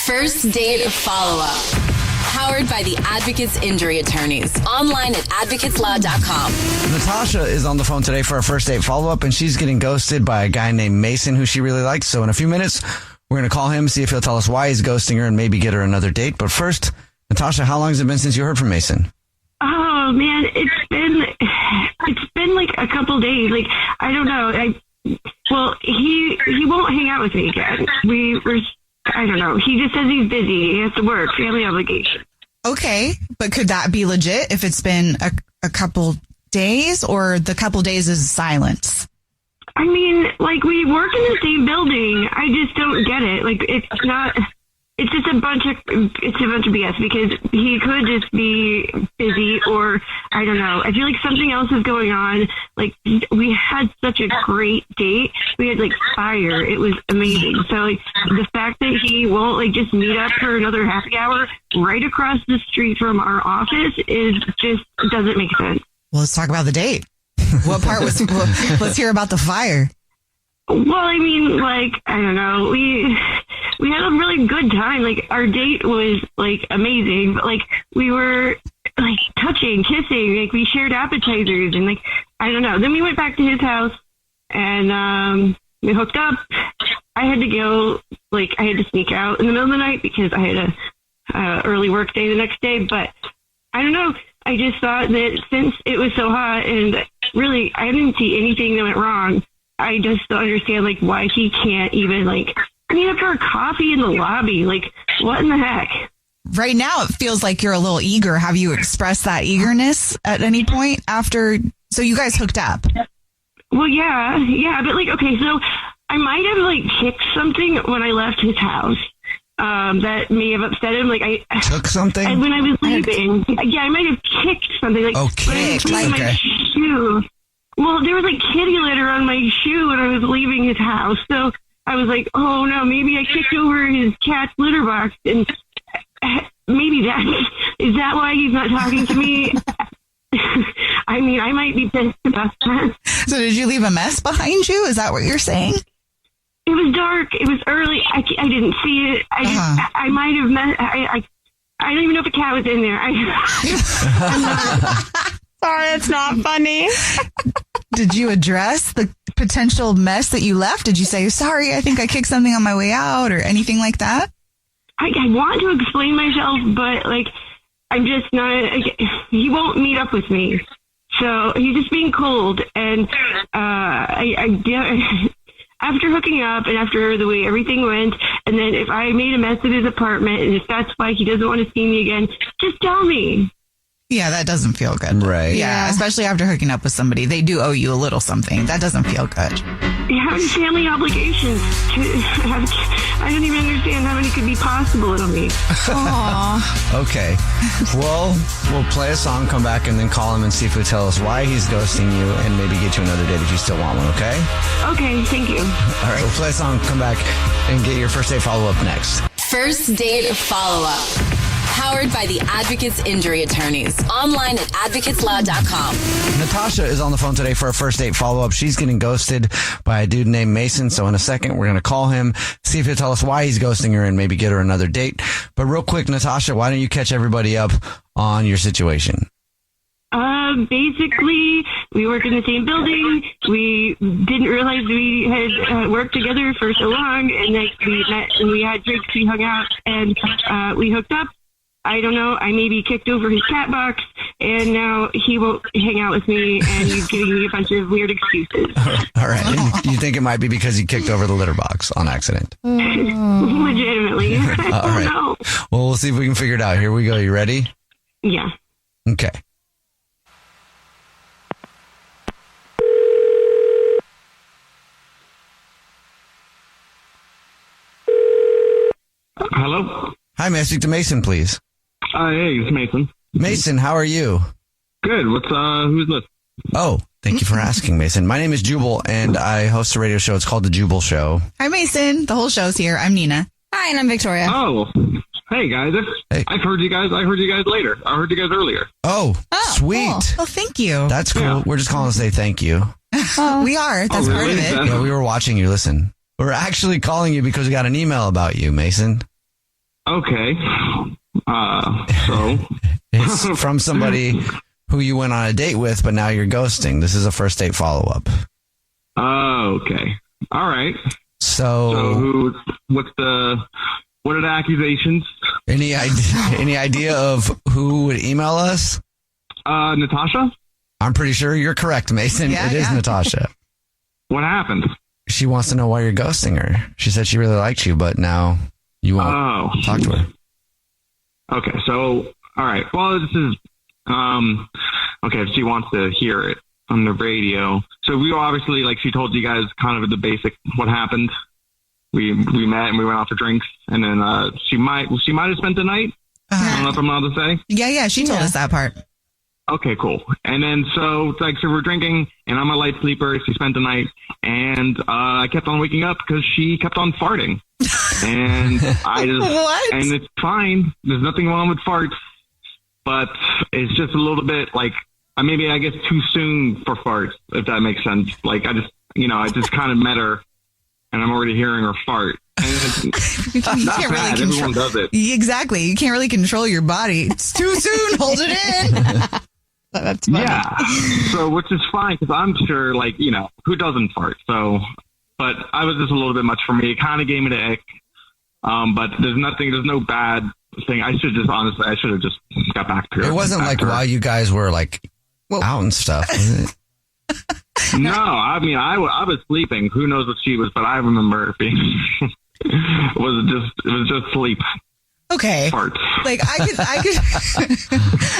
First date follow-up. Powered by the Advocates Injury Attorneys. Online at advocateslaw.com. Natasha is on the phone today for our first date follow-up, and she's getting ghosted by a guy named Mason who she really likes. So in a few minutes, we're going to call him, see if he'll tell us why he's ghosting her and maybe get her another date. But first, Natasha, how long has it been since you heard from Mason? Oh, man, it's been like a couple days. Like, I don't know. He won't hang out with me again. I don't know. He just says he's busy. He has to work, family obligations. Okay, but could that be legit if it's been a couple days, or the couple days is silence? I mean, like, we work in the same building. I just don't get it. Like, it's just a bunch of BS, because he could just be busy, or I don't know. I feel like something else is going on. Like, we had such a great date. We had like fire. It was amazing. So like the fact that he won't like just meet up for another happy hour right across the street from our office doesn't make sense. Well, let's talk about the date. What part was? Let's hear about the fire. Well, I mean, like, I don't know. We had a really good time. Like, our date was, like, amazing. But, like, we were, like, touching, kissing. Like, we shared appetizers. And, like, I don't know. Then we went back to his house, and we hooked up. I had to go, like, I had to sneak out in the middle of the night because I had a early work day the next day. But, I don't know. I just thought that since it was so hot, and really, I didn't see anything that went wrong, I just don't understand, like, why he can't even, like, meet up for a coffee in the lobby. Like, what in the heck? Right now, it feels like you're a little eager. Have you expressed that eagerness at any point after? So you guys hooked up? Well, yeah. But, like, okay, so I might have, like, kicked something when I left his house that may have upset him. Like, I took something? When I was leaving. Yeah, I might have kicked something. Like, kicked. My shoe. Well, there was like kitty litter on my shoe when I was leaving his house. So I was like, oh no, maybe I kicked over his cat's litter box. And maybe is that why he's not talking to me? I mean, I might be pissed about that. So did you leave a mess behind you? Is that what you're saying? It was dark. It was early. I didn't see it. I might have met. I don't even know if a cat was in there. Sorry, it's not funny. Did you address the potential mess that you left? Did you say, sorry, I think I kicked something on my way out, or anything like that? I want to explain myself, but like, I'm just not, he won't meet up with me. So he's just being cold. And after hooking up and after the way everything went, and then if I made a mess of his apartment, and if that's why he doesn't want to see me again, just tell me. Yeah, that doesn't feel good. Right. Yeah, especially after hooking up with somebody. They do owe you a little something. That doesn't feel good. Having family obligations. I don't even understand how many could be possible to me. Aww. Okay. Well, we'll play a song, come back, and then call him and see if he'll tell us why he's ghosting you, and maybe get you another date if you still want one, okay? Okay, thank you. All right, we'll play a song, come back, and get your first date follow-up next. First date follow-up. Powered by the Advocates Injury Attorneys. Online at advocateslaw.com. Natasha is on the phone today for a first date follow-up. She's getting ghosted by a dude named Mason. So in a second, we're going to call him, see if he'll tell us why he's ghosting her, and maybe get her another date. But real quick, Natasha, why don't you catch everybody up on your situation? Basically, we work in the same building. We didn't realize we had worked together for so long, and then we met and we had drinks, we hung out, and we hooked up. I don't know, I maybe kicked over his cat box, and now he won't hang out with me, and he's giving me a bunch of weird excuses. All right. And you think it might be because he kicked over the litter box on accident? Legitimately. All right. Know. Well, we'll see if we can figure it out. Here we go. You ready? Yeah. Okay. Hello? Hi, may I speak to Mason, please? Hey, it's Mason. Mason, how are you? Good. Who's this? Oh, thank you for asking, Mason. My name is Jubal, and I host a radio show. It's called The Jubal Show. Hi, Mason. The whole show's here. I'm Nina. Hi, and I'm Victoria. Oh, hey guys. Hey. I've heard you guys later. I heard you guys earlier. Oh, sweet. Cool. Oh, thank you. That's cool. Yeah. We're just calling to say thank you. We are. That's part of really? it. Yeah, we were watching you. Listen, we're actually calling you because we got an email about you, Mason. Okay. So It's from somebody who you went on a date with, but now you're ghosting. This is a first date follow-up. oh, okay. All right. So what are the accusations? Any idea of who would email us? Natasha? I'm pretty sure you're correct, Mason. Yeah, it is yeah. Natasha. What happened? She wants to know why you're ghosting her. She said she really liked you, but now you won't talk to her. Okay, so, all right. Well, this is, okay, if she wants to hear it on the radio. So we obviously, like she told you guys kind of the basic, what happened. We met and we went out for drinks, and then she might have spent the night. I don't know if I'm allowed to say. Yeah, she told us that part. Okay, cool. And then so we're drinking, and I'm a light sleeper. She spent the night, and I kept on waking up because she kept on farting, and I just What? And it's fine. There's nothing wrong with farts, but it's just a little bit like maybe I guess too soon for farts, if that makes sense. Like I just kind of met her, and I'm already hearing her fart. And it's You not can't bad. really Everyone does it. Exactly. You can't really control your body. It's too soon. Hold it in. That's funny. Yeah. So, which is fine because I'm sure, like, who doesn't fart? So, but I was just a little bit much for me. It kind of gave me the ick. But there's no bad thing. I should have just got back to her. It wasn't like while you guys were like out and stuff, was it? No, I mean, I was sleeping. Who knows what she was, but I remember it being, it was just sleep. Okay. Farts. Like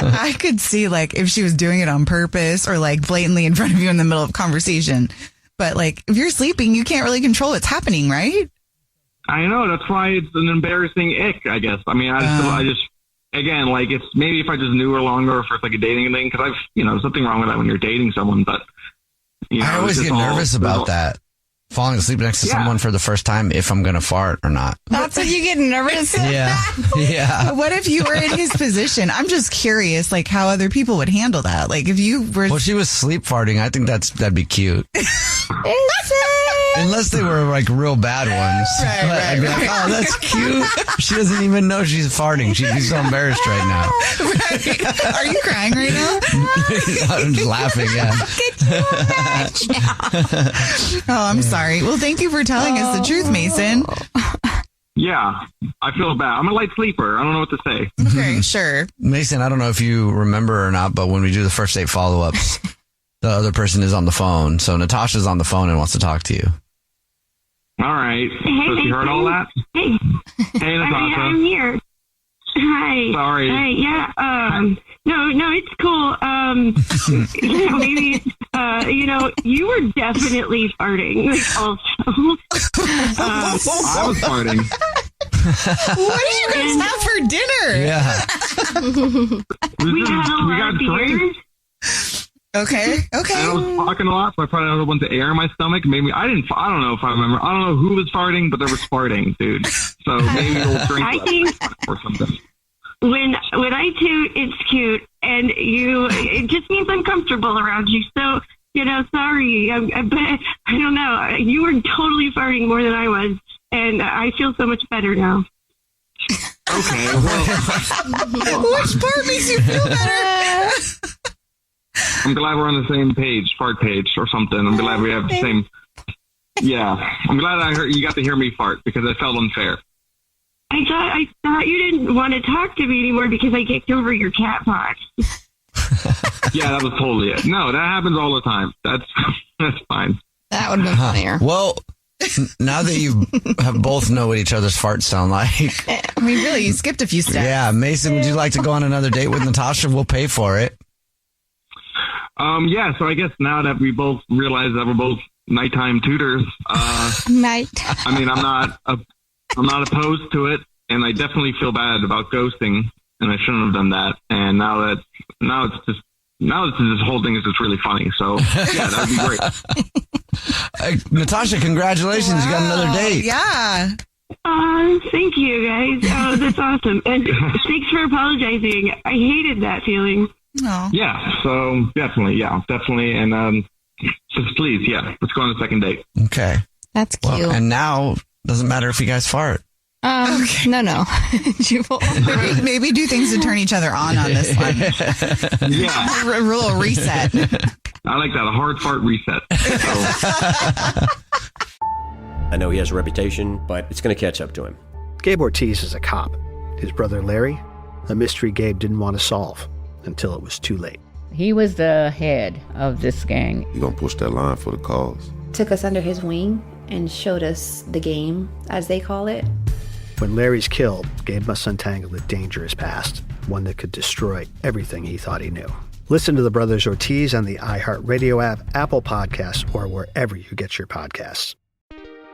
I could see like if she was doing it on purpose or like blatantly in front of you in the middle of a conversation. But like if you're sleeping, you can't really control what's happening, right? I know. That's why it's an embarrassing ick, I guess. I mean, I just, again, like it's maybe if I just knew her longer or if it's like a dating thing, because there's nothing wrong with that when you're dating someone, but I always get nervous about that. Falling asleep next to someone for the first time, if I'm going to fart or not. That's what you get nervous. Yeah. What if you were in his position? I'm just curious, like how other people would handle that. Like if you were. Well, she was sleep farting. I think that'd be cute. Unless they were like real bad ones. Right, But I'd be like, oh, that's cute. She doesn't even know she's farting. She'd be so embarrassed right now. Right. Are you crying right now? I'm just laughing, yeah. Oh, I'm sorry. Well, thank you for telling us the truth, Mason. Yeah, I feel bad. I'm a light sleeper. I don't know what to say. Okay, sure. Mason, I don't know if you remember or not, but when we do the first date follow-ups, the other person is on the phone. So Natasha's on the phone and wants to talk to you. All right. Hey, So you heard all that? Hey, Hey, Natasha. I'm here. Hi. Sorry. Hi. Yeah. No, it's cool. Maybe. You were definitely farting. Like, also. I was farting. What did you guys have for dinner? Yeah. We had a We lot got of drinks. beers. Okay. And I was talking a lot, so I probably had a bunch of air in my stomach. Maybe I don't know if I remember. I don't know who was farting, but there was farting, dude. So maybe we'll drink I think or something. when I toot, it's cute, and it just means I'm comfortable around you. So, sorry. But I don't know. You were totally farting more than I was, and I feel so much better now. Okay. Well, Which part makes you feel better? I'm glad we're on the same page, fart page or something. I'm glad we have the same. Yeah. I'm glad you got to hear me fart because I felt unfair. I thought you didn't want to talk to me anymore because I kicked over your cat box. Yeah, that was totally it. No, that happens all the time. That's fine. That would have been funnier. Well, now that you have both know what each other's farts sound like. I mean, really, you skipped a few steps. Yeah. Mason, would you like to go on another date with Natasha? We'll pay for it. Yeah, so I guess now that we both realize that we're both nighttime tutors, Night. I mean, I'm not opposed to it, and I definitely feel bad about ghosting, and I shouldn't have done that. And now this whole thing is just really funny. So yeah, that'd be great. Natasha, congratulations. You got another date. Yeah. Thank you, guys. Oh, that's awesome. And thanks for apologizing. I hated that feeling. No. Yeah, so definitely, and just please, yeah, let's go on the second date. Okay. That's cute. Well, and now doesn't matter if you guys fart. No. Jubal. Maybe do things to turn each other on this one. Yeah. A little reset. I like that, a hard fart reset. I know he has a reputation, but it's going to catch up to him. Gabe Ortiz is a cop. His brother Larry, a mystery Gabe didn't want to solve until it was too late. He was the head of this gang. You're going to push that line for the cause. Took us under his wing and showed us the game, as they call it. When Larry's killed, Gabe must untangle a dangerous past, one that could destroy everything he thought he knew. Listen to the Brothers Ortiz on the iHeartRadio app, Apple Podcasts, or wherever you get your podcasts.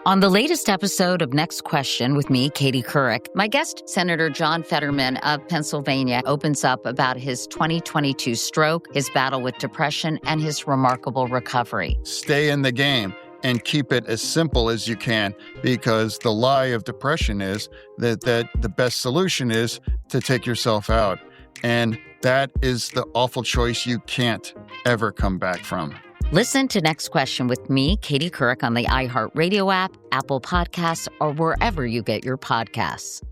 On the latest episode of Next Question with me, Katie Couric, my guest, Senator John Fetterman of Pennsylvania, opens up about his 2022 stroke, his battle with depression, and his remarkable recovery. Stay in the game and keep it as simple as you can, because the lie of depression is that the best solution is to take yourself out. And that is the awful choice you can't ever come back from. Listen to Next Question with me, Katie Couric, on the iHeartRadio app, Apple Podcasts, or wherever you get your podcasts.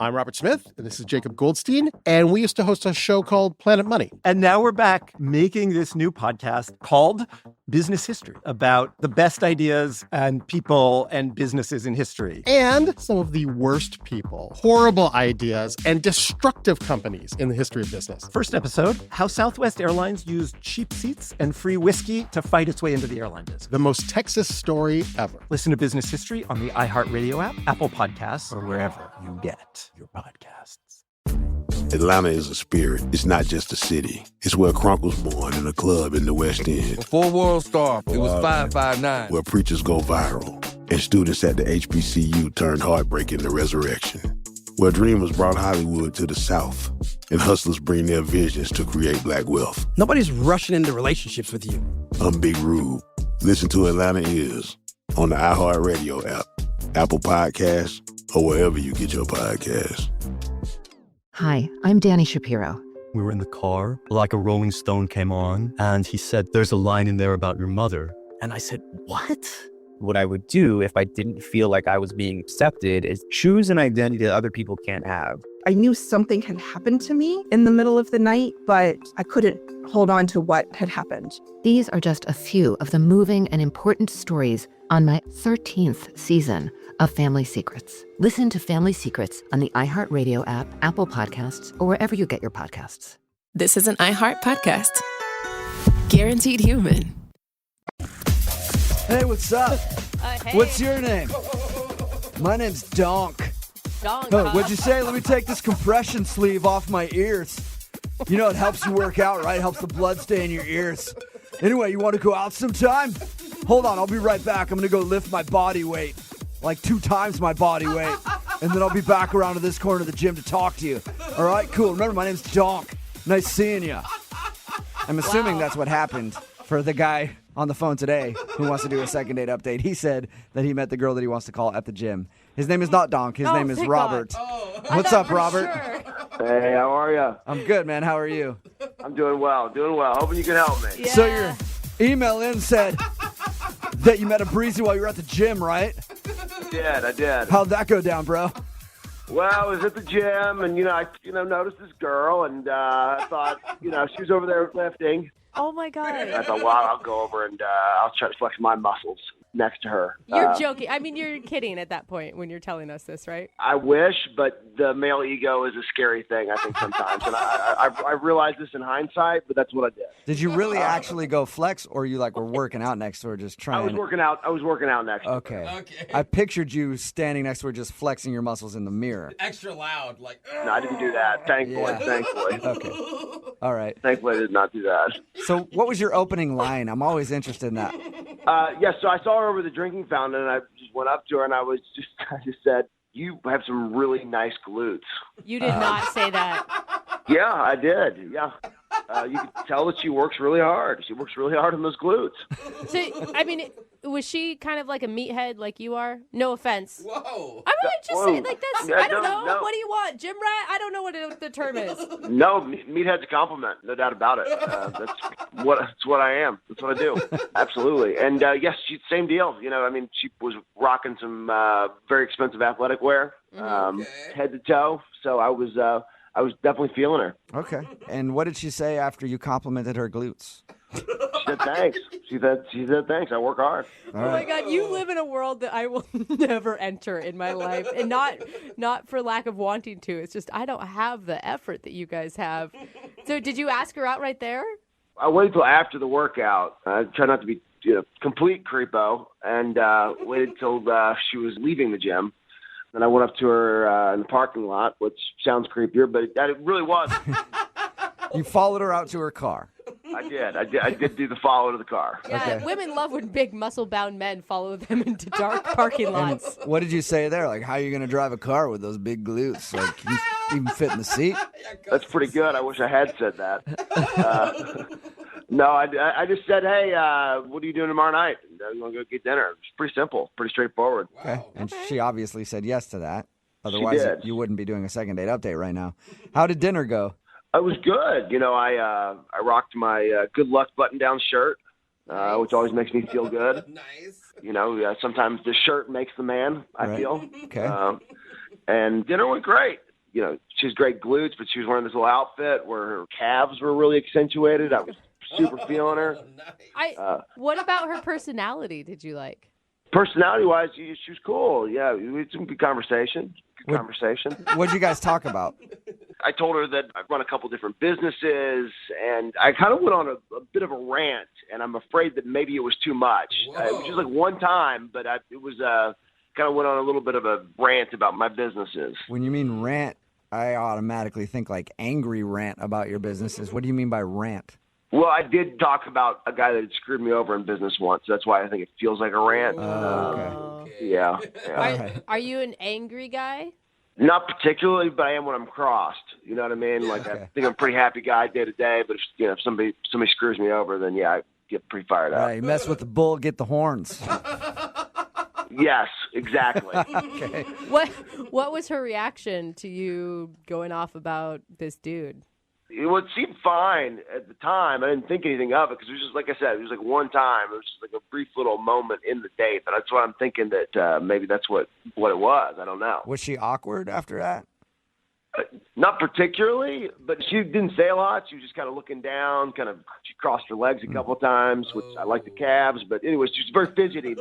I'm Robert Smith, and this is Jacob Goldstein, and we used to host a show called Planet Money. And now we're back making this new podcast called Business History, about the best ideas and people and businesses in history. And some of the worst people, horrible ideas, and destructive companies in the history of business. First episode, how Southwest Airlines used cheap seats and free whiskey to fight its way into the airline business. The most Texas story ever. Listen to Business History on the iHeartRadio app, Apple Podcasts, or wherever you get your podcasts. Atlanta is a spirit. It's not just a city. It's where Crunk was born, in a club in the West End. Before World Star, it was 559. Where preachers go viral, and students at the HBCU turned heartbreak into resurrection. Where dreamers brought Hollywood to the South, and hustlers bring their visions to create black wealth. Nobody's rushing into relationships with you. I'm Big Rube. Listen to Atlanta Is on the iHeartRadio app, Apple Podcasts, or wherever you get your podcasts. Hi, I'm Danny Shapiro. We were in the car, like a Rolling Stone came on, and he said, "There's a line in there about your mother." And I said, "What?" What I would do if I didn't feel like I was being accepted is choose an identity that other people can't have. I knew something had happened to me in the middle of the night, but I couldn't hold on to what had happened. These are just a few of the moving and important stories on my 13th season of Family Secrets. Listen to Family Secrets on the iHeartRadio app, Apple Podcasts, or wherever you get your podcasts. This is an iHeart podcast. Guaranteed Human. Hey, what's up? Hey. What's your name? My name's Donk. Donk, What'd you say? Let me take this compression sleeve off my ears. You know, it helps you work out, right? It helps the blood stay in your ears. Anyway, you want to go out sometime? Hold on, I'll be right back. I'm going to go lift my body weight, like 2 times my body weight. And then I'll be back around to this corner of the gym to talk to you. All right, cool. Remember, my name's Donk. Nice seeing you. I'm assuming that's what happened for the guy on the phone today who wants to do a second date update. He said that he met the girl that he wants to call at the gym. His name is not Donk. His name is Robert. What's up, Robert? Sure. Hey, how are you? I'm good, man. How are you? I'm doing well. Hoping you can help me. Yeah. So your email in said that you met a breezy while you were at the gym, right? I did. How'd that go down, bro? Well, I was at the gym, and I noticed this girl, and I thought, she was over there lifting. Oh my God! And I thought, well, I'll go over and I'll try to flex my muscles next to her. You're joking. I mean, you're kidding at that point when you're telling us this, right? I wish, but the male ego is a scary thing, I think, sometimes. And I realized this in hindsight, but that's what I did. Did you really actually go flex, or you were working out next to her, just trying? I was working out next to her. Okay. I pictured you standing next to her, just flexing your muscles in the mirror. Extra loud, like. No, I didn't do that. Thankfully. Okay. All right. Thankfully, I did not do that. So what was your opening line? I'm always interested in that. So I saw her over the drinking fountain, and I just went up to her, and I just said, "You have some really nice glutes." You did not say that. Yeah, I did. Yeah. You can tell that she works really hard. She works really hard on those glutes. So, I mean, was she kind of like a meathead like you are? No offense. Whoa. I mean, just Whoa. say like that's. Yeah, I don't know. no. What do you want, gym rat? I don't know what the term is. No, meathead's a compliment, no doubt about it. That's what I am. That's what I do. Absolutely. And yes, same deal. You know, I mean, she was rocking some very expensive athletic wear, head to toe. So I was definitely feeling her. Okay. And what did she say after you complimented her glutes? She said thanks. She said thanks. I work hard. Oh my God, you live in a world that I will never enter in my life, and not for lack of wanting to. It's just I don't have the effort that you guys have. So did you ask her out right there? I waited till after the workout. I try not to be complete creepo, and waited till she was leaving the gym. Then I went up to her in the parking lot, which sounds creepier, but it really was. You followed her out to her car. I did do the follow to the car. Yeah, Okay. women love when big muscle-bound men follow them into dark parking lots. What did you say there? Like, how are you going to drive a car with those big glutes? Like, can you even fit in the seat? That's pretty good. I wish I had said that. No, I just said, hey, what are you doing tomorrow night? You want to go get dinner? It's pretty simple, pretty straightforward. Okay. And she obviously said yes to that. Otherwise, you wouldn't be doing a second date update right now. How did dinner go? It was good. You know, I rocked my good luck button-down shirt, which always makes me feel good. Nice. You know, sometimes the shirt makes the man, I feel. Okay. And dinner went great. You know, she has great glutes, but she was wearing this little outfit where her calves were really accentuated. I was super feeling her. What about her personality did you like? Personality-wise, she was cool. Yeah, we had some good conversation. What did you guys talk about? I told her that I run a couple different businesses, and I kind of went on a bit of a rant, and I'm afraid that maybe it was too much. It was just like one time, but it was kind of went on a little bit of a rant about my businesses. When you mean rant, I automatically think like angry rant about your businesses. What do you mean by rant? Well, I did talk about a guy that had screwed me over in business once. That's why I think it feels like a rant. Okay. Yeah. Are you an angry guy? Not particularly, but I am when I'm crossed. You know what I mean? Like, I think I'm a pretty happy guy day to day, but if somebody screws me over, then yeah, I get pretty fired up. Right, mess with the bull, get the horns. Yes, exactly. Okay. What was her reaction to you going off about this dude? It seemed fine at the time. I didn't think anything of it because it was just, like I said, it was like one time. It was just like a brief little moment in the date. But that's why I'm thinking that maybe that's what it was. I don't know. Was she awkward after that? Not particularly, but she didn't say a lot. She was just kind of looking down, she crossed her legs a couple of times, which I like the calves. But anyways, she was very fidgety.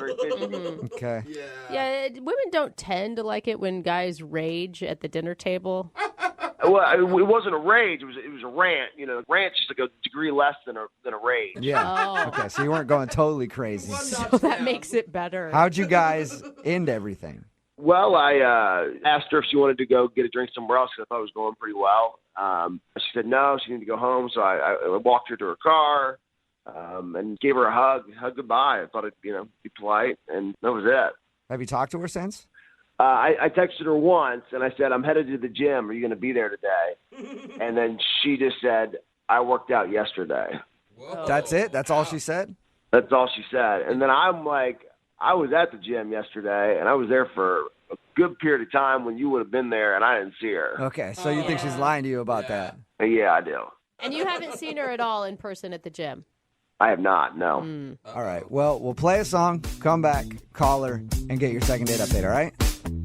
Okay. Yeah, women don't tend to like it when guys rage at the dinner table. Well, it wasn't a rage. It was a rant. You know, rant's just like a degree less than a rage. Yeah. Okay, so you weren't going totally crazy. So that makes it better. How'd you guys end everything? Well, I asked her if she wanted to go get a drink somewhere else because I thought it was going pretty well. She said no, she needed to go home. So I walked her to her car and gave her a hug goodbye. I thought it'd be polite, and that was it. Have you talked to her since? I texted her once, and I said, I'm headed to the gym. Are you going to be there today? And then she just said, I worked out yesterday. Whoa. That's it? That's all she said? That's all she said. And then I'm like, I was at the gym yesterday, and I was there for a good period of time when you would have been there, and I didn't see her. Okay, so you think she's lying to you about that? Yeah, I do. And you haven't seen her at all in person at the gym? I have not, no. All right, well, we'll play a song, come back, call her, and get your second date update, all right?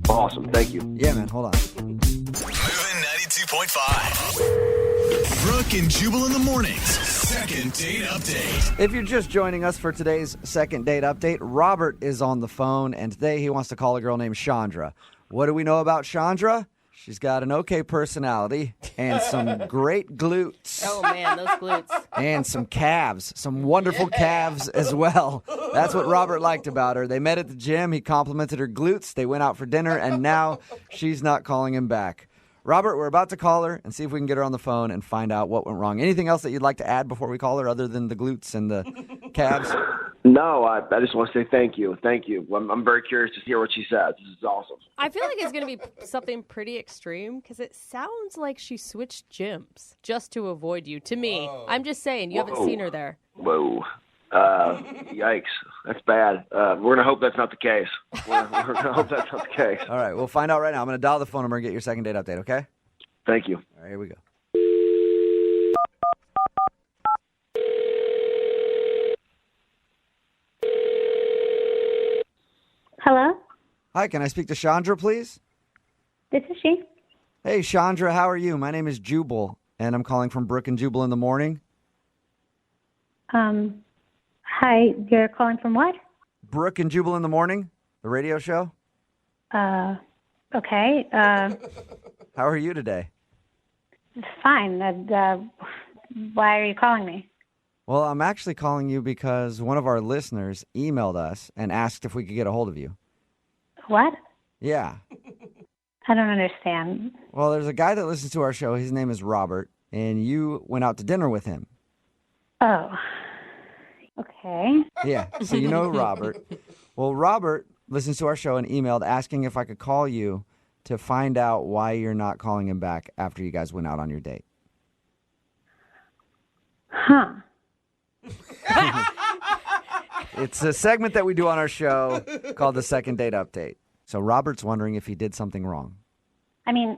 Awesome, thank you. Yeah, man, hold on. Moving 92.5. Brooke and Jubal in the mornings. Second date update. If you're just joining us for today's second date update, Robert is on the phone, and today he wants to call a girl named Chandra. What do we know about Chandra? She's got an okay personality and some great glutes. Oh, man, those glutes. And some calves, some wonderful calves as well. That's what Robert liked about her. They met at the gym. He complimented her glutes. They went out for dinner, and now she's not calling him back. Robert, we're about to call her and see if we can get her on the phone and find out what went wrong. Anything else that you'd like to add before we call her other than the glutes and the calves? No, I just want to say thank you. Thank you. I'm very curious to hear what she says. This is awesome. I feel like it's going to be something pretty extreme because it sounds like she switched gyms just to avoid you. To me, I'm just saying, you haven't seen her there. Whoa. Yikes. That's bad. We're going to hope that's not the case. We're going to hope that's not the case. All right, we'll find out right now. I'm going to dial the phone number and get your second date update, okay? Thank you. All right, here we go. Hello? Hi, can I speak to Chandra, please? This is she. Hey, Chandra, how are you? My name is Jubal, and I'm calling from Brooke and Jubal in the morning. Hi, you're calling from what? Brooke and Jubal in the morning, the radio show. Okay. How are you today? Fine. Why are you calling me? Well, I'm actually calling you because one of our listeners emailed us and asked if we could get a hold of you. What? Yeah. I don't understand. Well, there's a guy that listens to our show. His name is Robert, and you went out to dinner with him. Oh. Okay. Yeah, so you know Robert. Well, Robert listens to our show and emailed asking if I could call you to find out why you're not calling him back after you guys went out on your date. Huh. It's a segment that we do on our show called the Second Date Update. So Robert's wondering if he did something wrong. I mean,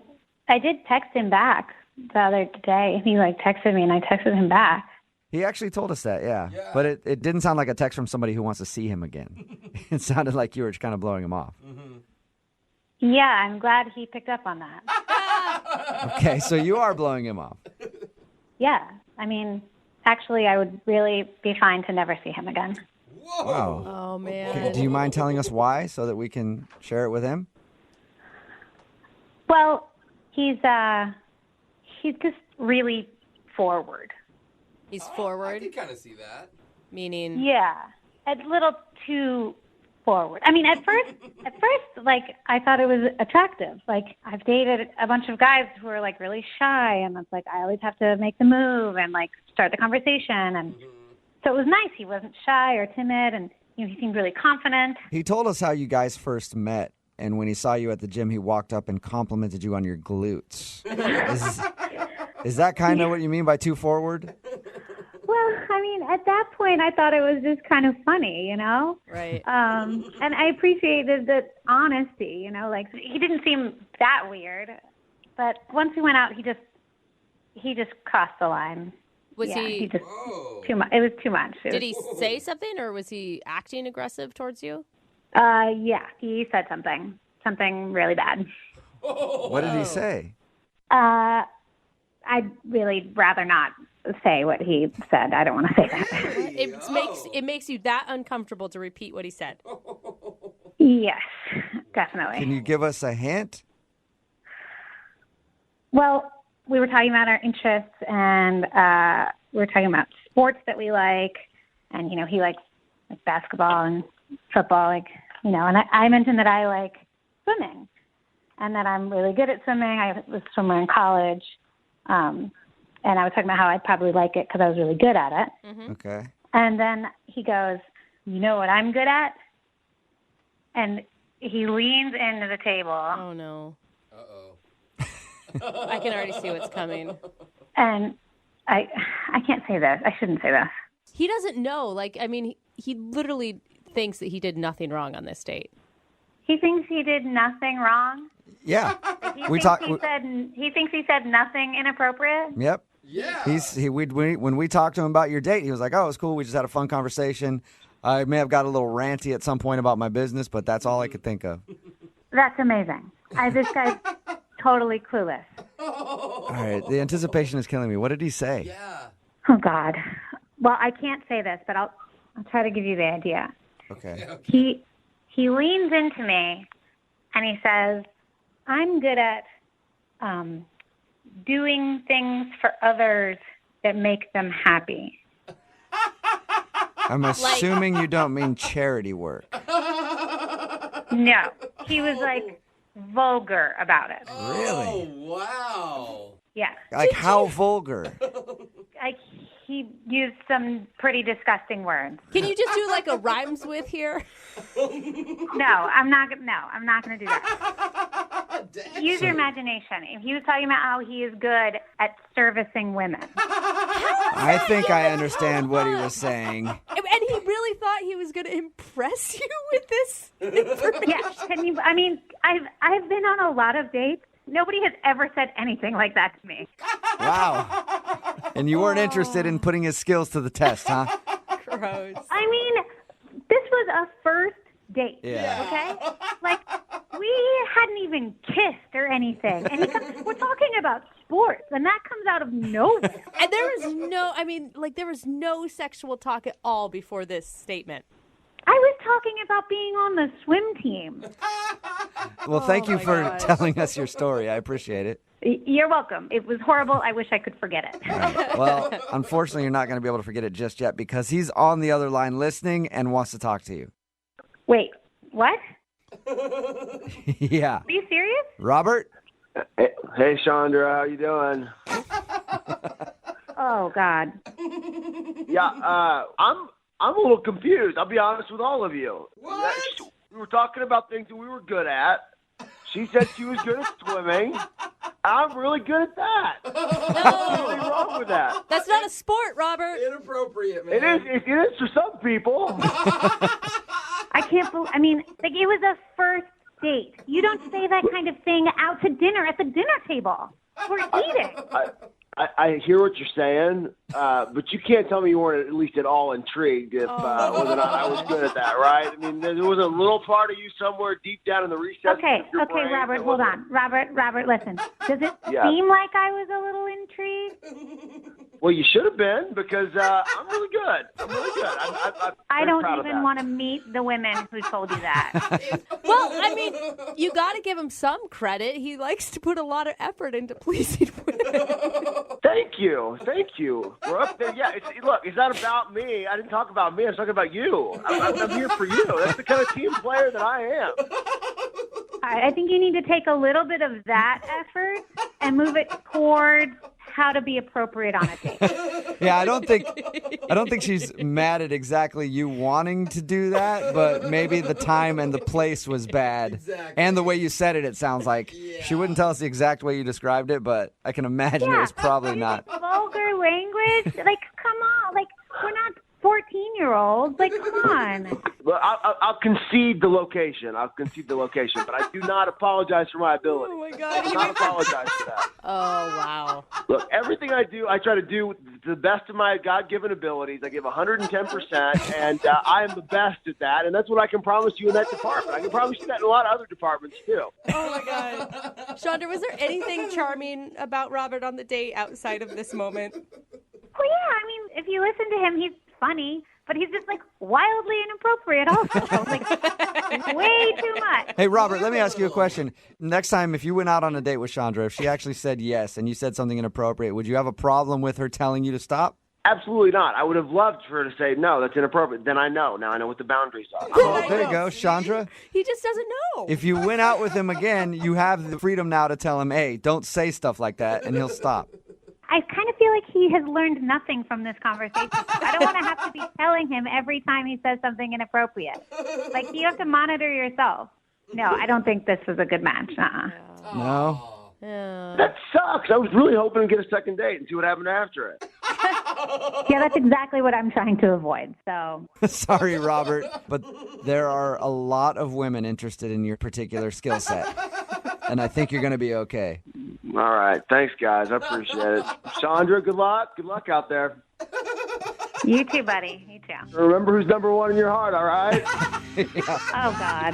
I did text him back the other day. He texted me and I texted him back. He actually told us that, yeah. But it didn't sound like a text from somebody who wants to see him again. It sounded like you were kind of blowing him off. Yeah, I'm glad he picked up on that. Okay, so you are blowing him off. Yeah. I mean, actually, I would really be fine to never see him again. Wow. Oh, man. Okay, do you mind telling us why so that we can share it with him? Well, he's just really forward. He's forward. I can kind of see that. Meaning? Yeah, a little too forward. I mean, at first, I thought it was attractive. I've dated a bunch of guys who are really shy, and it's I always have to make the move and start the conversation, and so it was nice. He wasn't shy or timid, and he seemed really confident. He told us how you guys first met, and when he saw you at the gym, he walked up and complimented you on your glutes. Is that kind of what you mean by too forward? Well, I mean, at that point, I thought it was just kind of funny, Right. And I appreciated the honesty, he didn't seem that weird. But once we went out, he just crossed the line. Was he just too much. It was too much. Did he say something, or was he acting aggressive towards you? Yeah, he said something really bad. What did he say? I'd really rather not say what he said. I don't want to say that. It makes you that uncomfortable to repeat what he said. Yes, definitely. Can you give us a hint? Well, we were talking about our interests, and we were talking about sports that we like, and he likes basketball and football, and I mentioned that I like swimming, and that I'm really good at swimming. I was a swimmer in college. And I was talking about how I'd probably like it because I was really good at it. Mm-hmm. Okay. And then he goes, you know what I'm good at? And he leans into the table. Oh, no. Uh-oh. I can already see what's coming. And I can't say this. I shouldn't say this. He doesn't know. He literally thinks that he did nothing wrong on this date. He thinks he did nothing wrong? Yeah. He thinks he said nothing inappropriate? Yep. Yeah. When we talked to him about your date, he was like, "Oh, it was cool. We just had a fun conversation. I may have got a little ranty at some point about my business, but that's all I could think of." That's amazing. This guy's totally clueless. All right. The anticipation is killing me. What did he say? Yeah. Oh, God. Well, I can't say this, but I'll try to give you the idea. Okay. He leans into me and he says, I'm good at doing things for others that make them happy. I'm assuming you don't mean charity work. No. He was vulgar about it. Really? Oh, wow. Yeah. How vulgar? he used some pretty disgusting words. Can you just do like a rhymes with here? No, I'm not going to do that. Use your imagination. If he was talking about how he is good at servicing women. I think I understand what he was saying. And he really thought he was going to impress you with this information. Yes. I mean, I've been on a lot of dates. Nobody has ever said anything like that to me. Wow. And you weren't interested in putting his skills to the test, huh? Gross. I mean, this was a first date. Yeah. Okay? Like, we hadn't even kissed or anything. And we're talking about sports, and that comes out of nowhere. And there was no sexual talk at all before this statement. I was talking about being on the swim team. Well, thank you for telling us your story. I appreciate it. You're welcome. It was horrible. I wish I could forget it. Right. Well, unfortunately, you're not going to be able to forget it just yet because he's on the other line listening and wants to talk to you. Wait, what? Yeah. Are you serious? Robert? Hey, Chandra, how you doing? Oh, God. Yeah, I'm a little confused. I'll be honest with all of you. What? We were talking about things that we were good at. She said she was good at swimming. I'm really good at that. What's really wrong with that? That's not a sport, Robert. Inappropriate, man. It is for some people. I can't believe, it was a first date. You don't say that kind of thing out to dinner at the dinner table. We're eating. I hear what you're saying, but you can't tell me you weren't at least at all intrigued if whether or not I was good at that, right? I mean, there was a little part of you somewhere deep down in the recesses Okay, of your brain. Robert, hold on. Robert, listen. Does it seem like I was a little intrigued? Well, you should have been because I'm really good. I'm really good. I'm I don't proud of even that. want to meet the women who told you that. Well, you got to give him some credit. He likes to put a lot of effort into pleasing women. Thank you. We're up there. Yeah, look, it's not about me. I didn't talk about me. I'm talking about you. I'm here for you. That's the kind of team player that I am. I think you need to take a little bit of that effort and move it towards how to be appropriate on a date. Yeah, I don't think she's mad at exactly you wanting to do that, but maybe the time and the place was bad. Exactly. And the way you said it sounds like. Yeah. She wouldn't tell us the exact way you described it, but I can imagine it was probably not. Vulgar language? Like, come on. Like, we're not 14-year-olds. Like, come on. Well, I'll concede the location. But I do not apologize for my ability. Oh, my God. I do not apologize for that. Oh, wow. Look, everything I do, I try to do to the best of my God-given abilities. I give 110%, and I am the best at that, and that's what I can promise you in that department. I can promise you that in a lot of other departments, too. Oh, my God. Chandra, was there anything charming about Robert on the date outside of this moment? Well, yeah, if you listen to him, he's funny, but he's just like wildly inappropriate also. Like way too much. Hey, Robert, let me ask you a question. Next time, if you went out on a date with Chandra, if she actually said yes and you said something inappropriate, would you have a problem with her telling you to stop? Absolutely not. I would have loved for her to say, no, that's inappropriate. Then I know. Now I know what the boundaries are. Oh, there you go, Chandra. He just doesn't know. If you went out with him again, you have the freedom now to tell him, hey, don't say stuff like that, and he'll stop. I kind of feel like he has learned nothing from this conversation. I don't want to have to be telling him every time he says something inappropriate. Like, you have to monitor yourself. No, I don't think this was a good match. No? That sucks. I was really hoping to get a second date and see what happened after it. Yeah, that's exactly what I'm trying to avoid. So Sorry, Robert, but there are a lot of women interested in your particular skill set. And I think you're going to be okay. All right. Thanks, guys. I appreciate it. Chandra, good luck. Good luck out there. You too, buddy. You too. Remember who's number one in your heart, all right? Oh, God.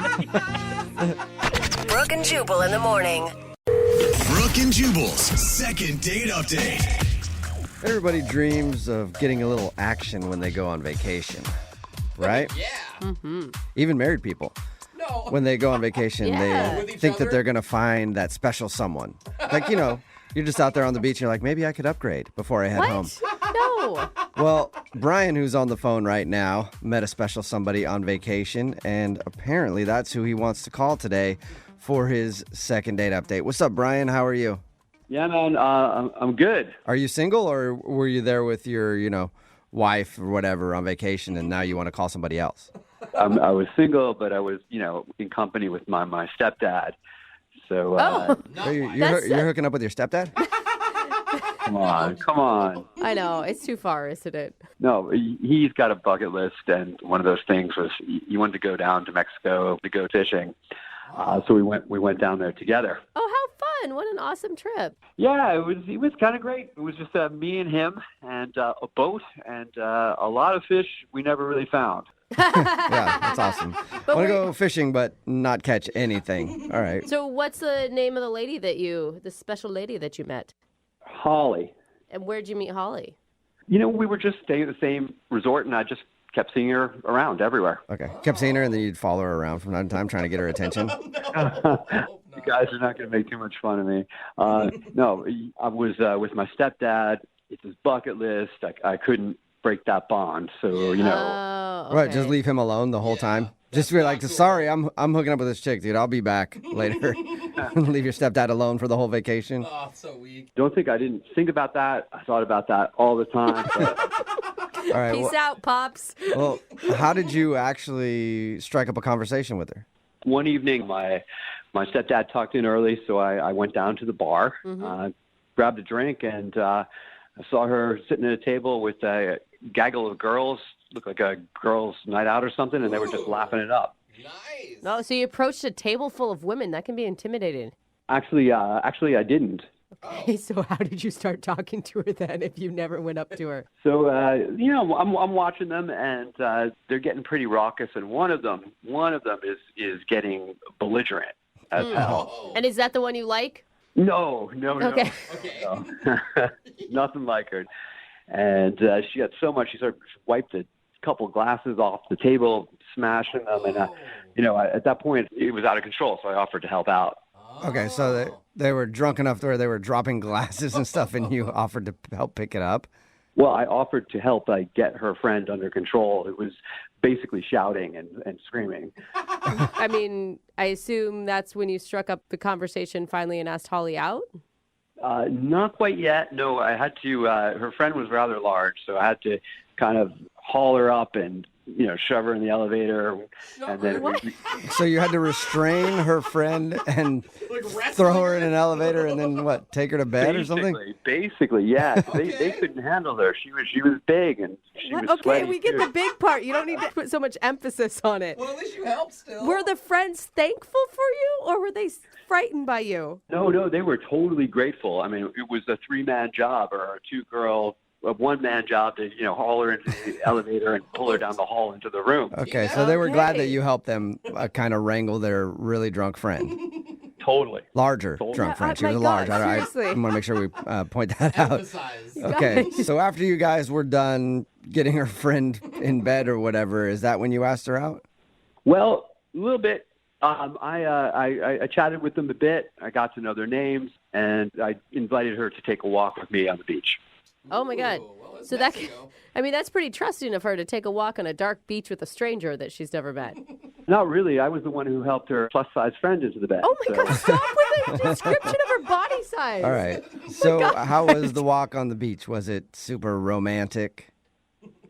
Brooke and Jubal in the morning. Brooke and Jubal's second date update. Everybody dreams of getting a little action when they go on vacation, right? Yeah. Mm-hmm. Even married people. No. When they go on vacation, Yeah. they think that they're going to find that special someone. Like, you're just out there on the beach and you're like, maybe I could upgrade before I head home. No. Well, Brian, who's on the phone right now, met a special somebody on vacation, and apparently that's who he wants to call today for his second date update. What's up, Brian? How are you? Yeah, man. I'm good. Are you single, or were you there with your, wife or whatever on vacation, and now you want to call somebody else? I was single, but I was, in company with my stepdad. So you're hooking up with your stepdad? come on. I know. It's too far, isn't it? No, he's got a bucket list, and one of those things was he wanted to go down to Mexico to go fishing. So we went down there together. Oh, how fun. What an awesome trip. Yeah, it was kind of great. It was just me and him and a boat and a lot of fish we never really found. Yeah, that's awesome. Want to go fishing but not catch anything. All right. So what's the name of the special lady that you met? Holly. And where'd you meet Holly? We were just staying at the same resort, and I just kept seeing her around everywhere. Okay. Kept seeing her, and then you'd follow her around from time to time, trying to get her attention. You guys are not going to make too much fun of me. No, I was with my stepdad. It's his bucket list. I couldn't break that bond. So, Okay. Right, just leave him alone the whole time. Just be like, sorry, I'm hooking up with this chick, dude. I'll be back later. Leave your stepdad alone for the whole vacation. Oh, so weak. Don't think I didn't think about that. I thought about that all the time. But... All right. Peace out, Pops. Well, how did you actually strike up a conversation with her? One evening, my stepdad tucked in early, so I went down to the bar, grabbed a drink, and I saw her sitting at a table with a gaggle of girls. Looked like a girls' night out or something, and they were just laughing it up. Nice. No, so you approached a table full of women. That can be intimidating. Actually, I didn't. Okay, so how did you start talking to her then if you never went up to her? So, I'm watching them, and they're getting pretty raucous, and one of them is getting belligerent as hell. And is that the one you like? No. Okay. No. Nothing like her. And she got so much, she sort of wiped a couple glasses off the table, smashing them. And, at that point, it was out of control, so I offered to help out. Okay, so they were drunk enough to where they were dropping glasses and stuff, and you offered to help pick it up? Well, I offered to help get her friend under control. It was basically shouting and screaming. I mean, I assume that's when you struck up the conversation finally and asked Holly out? Not quite yet. No, I had to, her friend was rather large, so I had to kind of haul her up and, shove her in the elevator. And then So you had to restrain her friend and throw her in an elevator and then what, take her to bed or something? Basically, yeah. They couldn't handle her. She was big and she was Okay, sweaty we get too. the big part. You don't need to put so much emphasis on it. Well, at least you helped still. Were the friends thankful for you or were they frightened by you? No, they were totally grateful. I mean, it was a 3-man job or a 2-girl, a 1-man job to, haul her into the elevator and pull her down the hall into the room. Okay, so they were glad that you helped them kind of wrangle their really drunk friend. Totally. Larger drunk friend. She was large. I want to make sure we point that out. Okay, so after you guys were done getting her friend in bed or whatever, is that when you asked her out? Well, a little bit. I chatted with them a bit. I got to know their names, and I invited her to take a walk with me on the beach. Oh my God. So that's pretty trusting of her to take a walk on a dark beach with a stranger that she's never met. Not really. I was the one who helped her plus-size friend into the bed. Oh my God, stop with the description of her body size. All right. So how was the walk on the beach? Was it super romantic?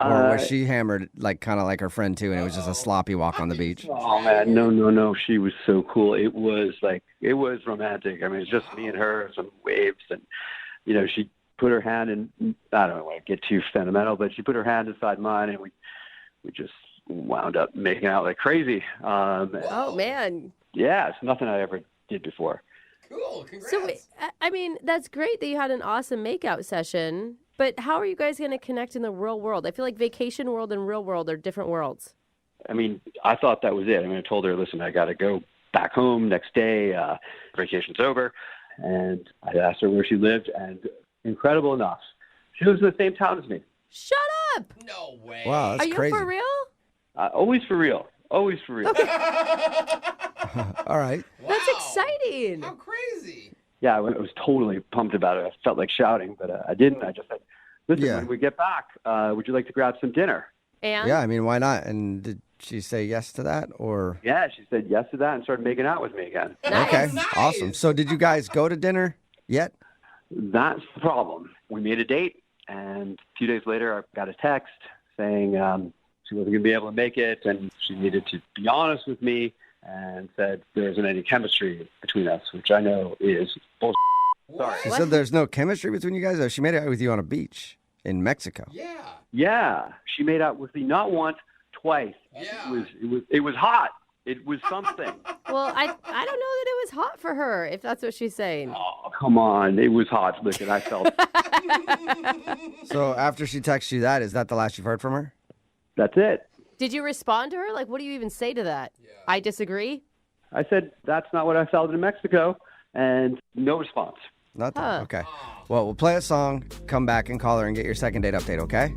Or was she hammered kind of like her friend too, and it was just a sloppy walk on the beach? Oh man, no. She was so cool. It was romantic. I mean, it's just me and her, some waves, and she put her hand in. I don't want to get too sentimental, but she put her hand inside mine, and we just wound up making out like crazy. Oh man. Yeah, it's nothing I ever did before. Cool, congrats. So, I mean, that's great that you had an awesome makeout session, but how are you guys going to connect in the real world? I feel like vacation world and real world are different worlds. I mean, I thought that was it. I mean, I told her, listen, I got to go back home next day. Vacation's over. And I asked her where she lived, and incredible enough, she lives in the same town as me. Shut up! No way. Wow, that's crazy. Are you for real? Always for real. Always for real. All right. Wow. That's exciting. How crazy. Yeah, I was totally pumped about it. I felt like shouting, but I didn't. I just said, listen, when we get back, would you like to grab some dinner? And? Yeah, I mean, why not? And did she say yes to that, or? Yeah, she said yes to that and started making out with me again. Okay, awesome. So did you guys go to dinner yet? that's the problem. We made a date, and a few days later, I got a text saying she wasn't going to be able to make it, and she needed to be honest with me, and said there isn't any chemistry between us, which I know is bullshit. Sorry. She said there's no chemistry between you guys? Or she made out with you on a beach in Mexico. Yeah, she made out with me not once, twice. Yeah. It was hot. It was something. Well, I don't know that it was hot for her, if that's what she's saying. Oh, come on. It was hot. Listen, I felt So after she texted you that, is that the last you've heard from her? That's it. Did you respond to her? Like, what do you even say to that? I disagree? I said, that's not what I felt in Mexico, and no response. Nothing? Okay. Well, we'll play a song, come back and call her and get your second date update, okay?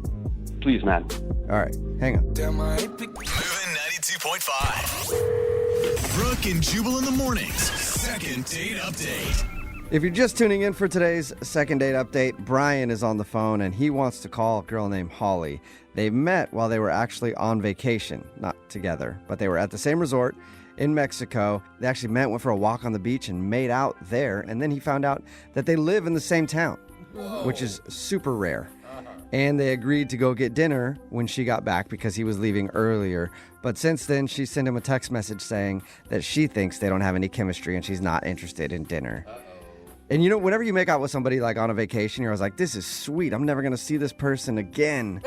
Please, man. All right. Hang on. Moving 92.5. Brooke and Jubal in the mornings. Second date update. If you're just tuning in for today's second date update, Brian is on the phone and he wants to call a girl named Holly. They met while they were actually on vacation, not together, but they were at the same resort in Mexico. They actually met, went for a walk on the beach and made out there. And then he found out that they live in the same town, which is super rare. And they agreed to go get dinner when she got back because he was leaving earlier. But since then, she sent him a text message saying that she thinks they don't have any chemistry and she's not interested in dinner. And you know, whenever you make out with somebody like on a vacation, you're always like, this is sweet. I'm never going to see this person again.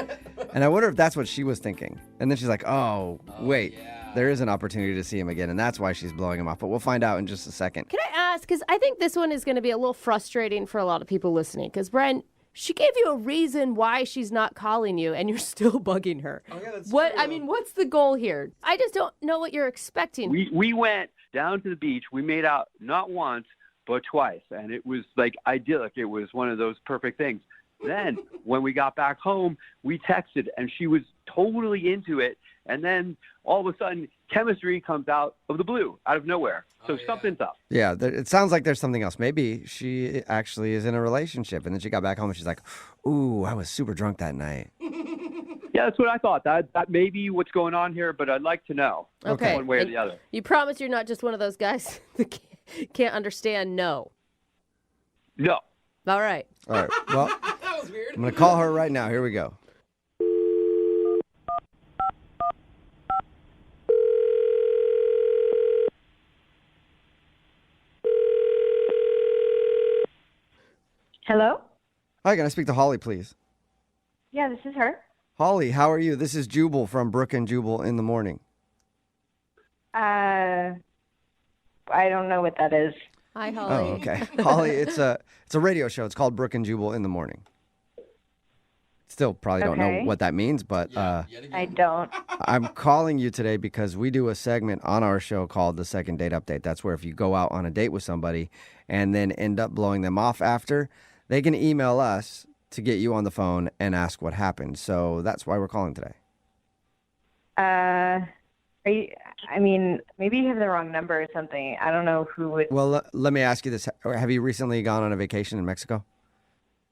And I wonder if that's what she was thinking. And then she's like, oh wait, there is an opportunity to see him again. And that's why she's blowing him off. But we'll find out in just a second. Can I ask, because I think this one is going to be a little frustrating for a lot of people listening. Because, Brian, she gave you a reason why she's not calling you, and you're still bugging her. Oh, yeah, that's what? true. I mean, what's the goal here? I just don't know what you're expecting. We went down to the beach. We made out not once, but twice. And it was like idyllic. It was one of those perfect things. Then when we got back home, we texted and she was totally into it. And then all of a sudden, chemistry comes out of the blue, out of nowhere. So something's up. Yeah, it sounds like there's something else. Maybe she actually is in a relationship. And then she got back home and she's like, ooh, I was super drunk that night. Yeah, that's what I thought. That may be what's going on here, but I'd like to know. Okay. One way or And the other. You promise you're not just one of those guys that can't understand no. No. All right. All right. Well, I'm going to call her right now. Here we go. Hello? Hi, can I speak to Holly, please? Yeah, this is her. Holly, how are you? This is Jubal from Brooke and Jubal in the morning. I don't know what that is. Hi, Holly. Oh, okay. Holly, it's a radio show. It's called Brooke and Jubal in the morning. Still probably don't know Okay. what that means, but I don't. I'm calling you today because we do a segment on our show called the Second Date Update. That's where if you go out on a date with somebody and then end up blowing them off after, they can email us to get you on the phone and ask what happened. So that's why we're calling today. Are you, I mean, maybe you have the wrong number or something. I don't know who would. Well, let me ask you this. Have you recently gone on a vacation in Mexico?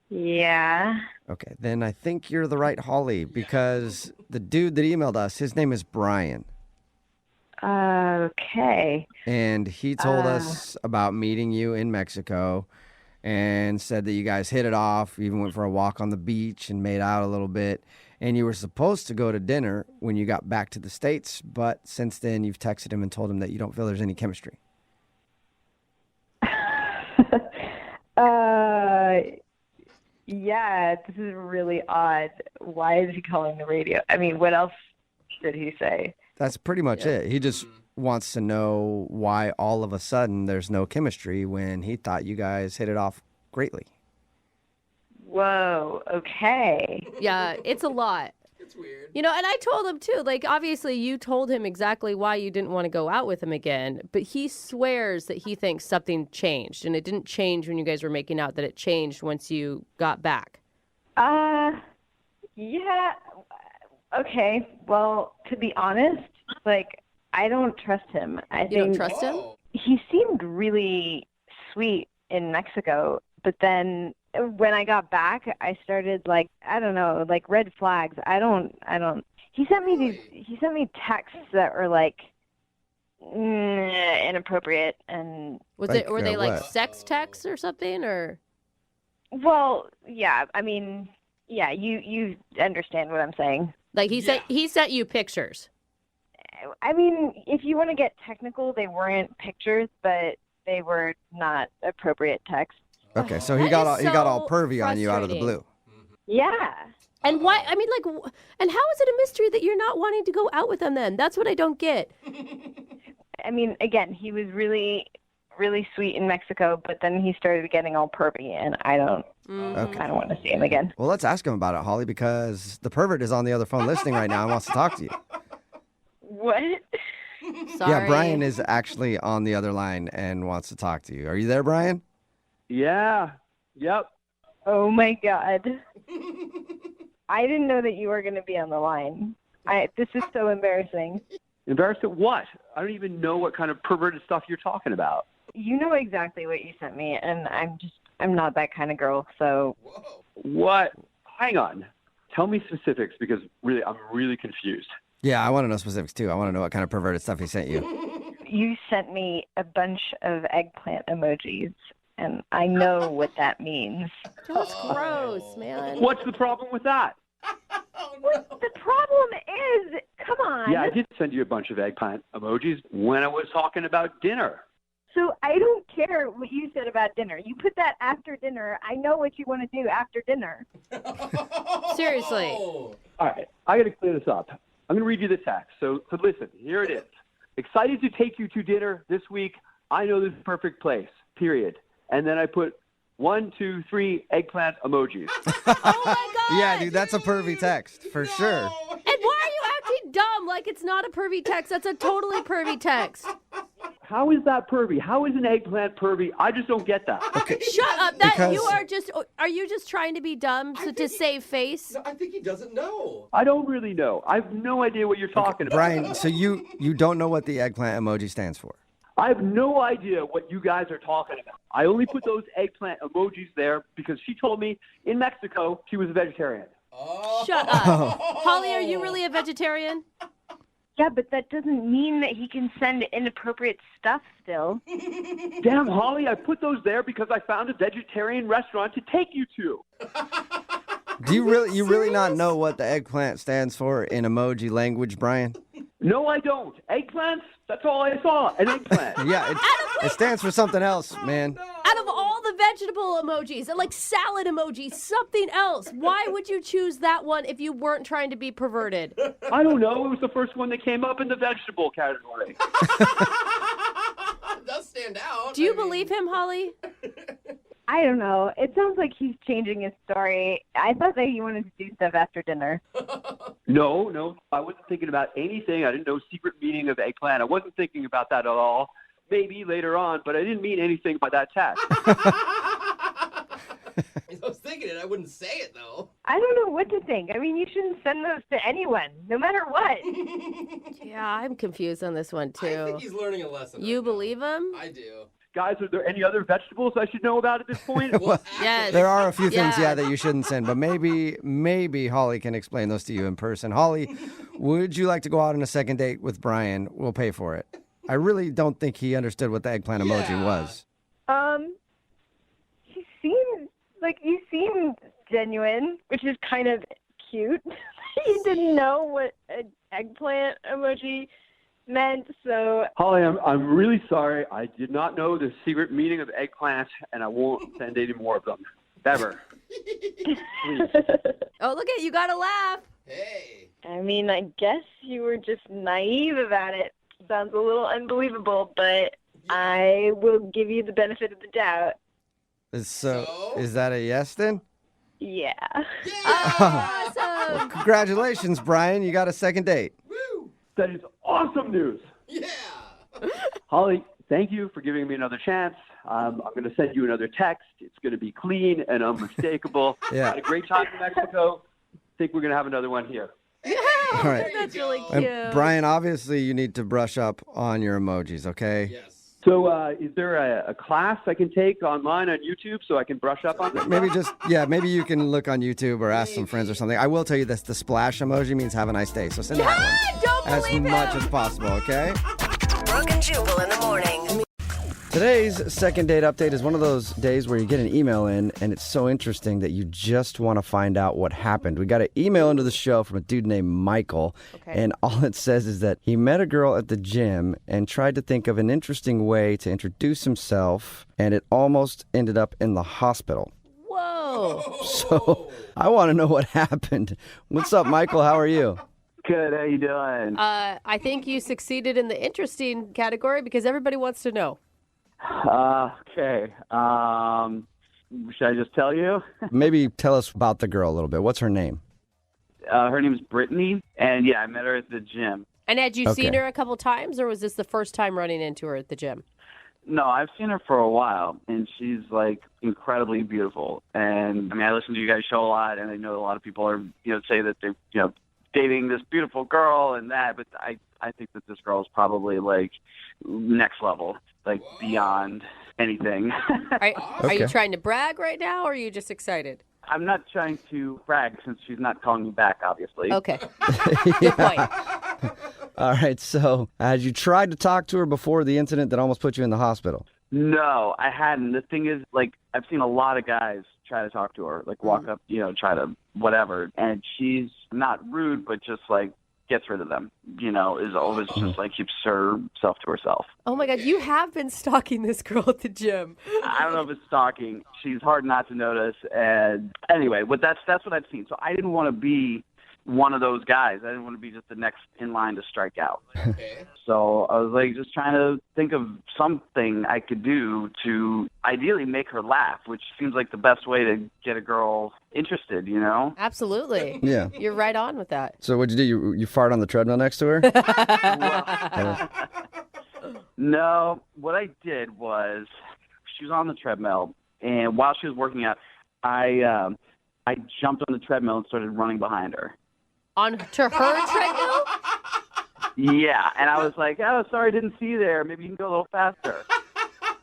Yeah. Okay, then I think you're the right Holly because the dude that emailed us, his name is Brian. Okay. And he told us about meeting you in Mexico and said that you guys hit it off. You even went for a walk on the beach and made out a little bit. And you were supposed to go to dinner when you got back to the States, but since then you've texted him and told him that you don't feel there's any chemistry. Yeah, this is really odd. Why is he calling the radio? I mean, what else did he say? That's pretty much it. He just wants to know why all of a sudden there's no chemistry when he thought you guys hit it off greatly. Whoa, okay. Yeah, it's a lot. It's weird. You know, and I told him too, like, obviously you told him exactly why you didn't want to go out with him again, but he swears that he thinks something changed, and it didn't change when you guys were making out, that it changed once you got back. Yeah, okay. Well, to be honest, like, I don't trust him. I think don't trust him? He seemed really sweet in Mexico, but then when I got back, I started like, I don't know, like red flags. I don't, he sent me texts that were like inappropriate and Were they like sex texts or something, or? Well, yeah. I mean, yeah. You understand what I'm saying. Like he sent you pictures. I mean, if you want to get technical, they weren't pictures, but they were not appropriate text. Okay, so he got all pervy on you out of the blue. Yeah. And why? I mean, like, and how is it a mystery that you're not wanting to go out with them then? That's what I don't get. I mean, again, he was really, really sweet in Mexico, but then he started getting all pervy, and I don't want to see him again. Well, let's ask him about it, Holly, because the pervert is on the other phone listening right now and wants to talk to you. What? Sorry. Yeah, Brian is actually on the other line and wants to talk to you. Are you there, Brian? Yeah. Yep. Oh my God. I didn't know that you were going to be on the line. This is so embarrassing. Embarrassed at what? I don't even know what kind of perverted stuff you're talking about. You know exactly what you sent me, and I'm not that kind of girl, so. What? Hang on. Tell me specifics, because really, I'm really confused. Yeah, I want to know specifics, too. I want to know what kind of perverted stuff he sent you. You sent me a bunch of eggplant emojis, and I know what that means. That's gross, man. What's the problem with that? What the problem is, come on. Yeah, I did send you a bunch of eggplant emojis when I was talking about dinner. So I don't care what you said about dinner. You put that after dinner. I know what you want to do after dinner. Seriously. All right, I got to clear this up. I'm going to read you the text. So listen, here it is. Excited to take you to dinner this week. I know this perfect place, period. And then I put 1, 2, 3 eggplant emojis. Oh my God. Yeah, dude, that's a pervy text, for sure. And why are you acting dumb like it's not a pervy text? That's a totally pervy text. How is that pervy? How is an eggplant pervy? I just don't get that. Okay. Shut up. Are you just trying to be dumb to save face? No, I think he doesn't know. I don't really know. I have no idea what you're talking about. Brian, so you don't know what the eggplant emoji stands for? I have no idea what you guys are talking about. I only put those eggplant emojis there because she told me in Mexico she was a vegetarian. Shut up. Holly, are you really a vegetarian? Yeah, but that doesn't mean that he can send inappropriate stuff still. Damn, Holly, I put those there because I found a vegetarian restaurant to take you to. Do you really not know what the eggplant stands for in emoji language, Brian? No, I don't. Eggplants? That's all I saw. An eggplant. Yeah, it stands for something else, man. Out of all the vegetable emojis, like salad emojis, something else. Why would you choose that one if you weren't trying to be perverted? I don't know. It was the first one that came up in the vegetable category. It does stand out. Do you believe him, Holly? I don't know. It sounds like he's changing his story. I thought that he wanted to do stuff after dinner. No. I wasn't thinking about anything. I didn't know secret meaning of eggplant. I wasn't thinking about that at all. Maybe later on, but I didn't mean anything by that text. I was thinking it. I wouldn't say it, though. I don't know what to think. I mean, you shouldn't send those to anyone, no matter what. Yeah, I'm confused on this one, too. I think he's learning a lesson. You believe him? I do. Guys, are there any other vegetables I should know about at this point? Well, yes. There are a few things, that you shouldn't send, but maybe Holly can explain those to you in person. Holly, would you like to go out on a second date with Brian? We'll pay for it. I really don't think he understood what the eggplant emoji was. You seem genuine, which is kind of cute. You didn't know what an eggplant emoji meant, so... Holly, I'm really sorry. I did not know the secret meaning of eggplant, and I won't send any more of them. Ever. Please. Oh, look at you. Got to laugh. Hey. I mean, I guess you were just naive about it. Sounds a little unbelievable, but I will give you the benefit of the doubt. So, is that a yes then? Yeah. Awesome. Well, congratulations, Brian. You got a second date. Woo. That is awesome news. Yeah. Holly, thank you for giving me another chance. I'm going to send you another text. It's going to be clean and unmistakable. Yeah. Had a great time in Mexico. Think we're going to have another one here. Yeah, All right. That's really cute. And Brian, obviously you need to brush up on your emojis, okay? Yes. So is there a class I can take online on YouTube so I can brush up on it? Maybe you can look on YouTube or ask some friends or something. I will tell you this, the splash emoji means have a nice day. So send that one Don't as believe much him. as possible, okay? Brooke and Jubal in the morning. Today's second date update is one of those days where you get an email in and it's so interesting that you just want to find out what happened. We got an email into the show from a dude named Michael, and all it says is that he met a girl at the gym and tried to think of an interesting way to introduce himself, and it almost ended up in the hospital. Whoa. So I want to know what happened. What's up, Michael? How are you? Good. How you doing? I think you succeeded in the interesting category because everybody wants to know. Okay. Should I just tell you? Maybe tell us about the girl a little bit. What's her name? Her name's Brittany, and yeah, I met her at the gym. And had you seen her a couple times, or was this the first time running into her at the gym? No, I've seen her for a while, and she's like incredibly beautiful. And I mean, I listen to you guys' show a lot, and I know a lot of people are, say that they're, dating this beautiful girl and that, but I think that this girl is probably like next level, like beyond anything. Are you trying to brag right now, or are you just excited? I'm not trying to brag since she's not calling me back, obviously. Okay. Good point. All right, so had you tried to talk to her before the incident that almost put you in the hospital? No, I hadn't. The thing is, like, I've seen a lot of guys try to talk to her, like walk up, try to whatever, and she's not rude, but just like gets rid of them, is always just like keeps herself to herself. Oh my God, you have been stalking this girl at the gym. I don't know if it's stalking. She's hard not to notice. And anyway, but that's what I've seen. So I didn't want to be one of those guys. I didn't want to be just the next in line to strike out. Okay. So I was like just trying to think of something I could do to ideally make her laugh, which seems like the best way to get a girl interested, Absolutely. Yeah. You're right on with that. So what'd you do? You fart on the treadmill next to her? No, what I did was she was on the treadmill, and while she was working out, I jumped on the treadmill and started running behind her. To her treadmill? Yeah, and I was like, oh, sorry, didn't see you there. Maybe you can go a little faster.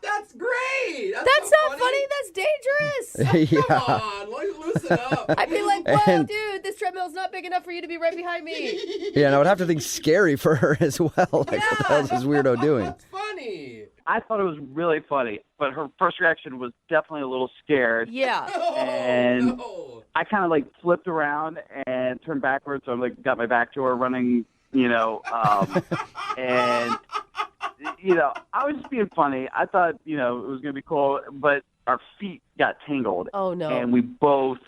That's great. That's not funny. That's dangerous. Yeah. Come on, loosen up. I'd be like, whoa, dude, this treadmill's not big enough for you to be right behind me. Yeah, and I would have to think scary for her as well. Like, what the hell is this weirdo doing? That's funny. I thought it was really funny, but her first reaction was definitely a little scared. Yeah. And I kind of like flipped around and turned backwards, so I like got my back to her running, and I was just being funny. I thought, it was going to be cool, but our feet got tangled. Oh, no. And we both,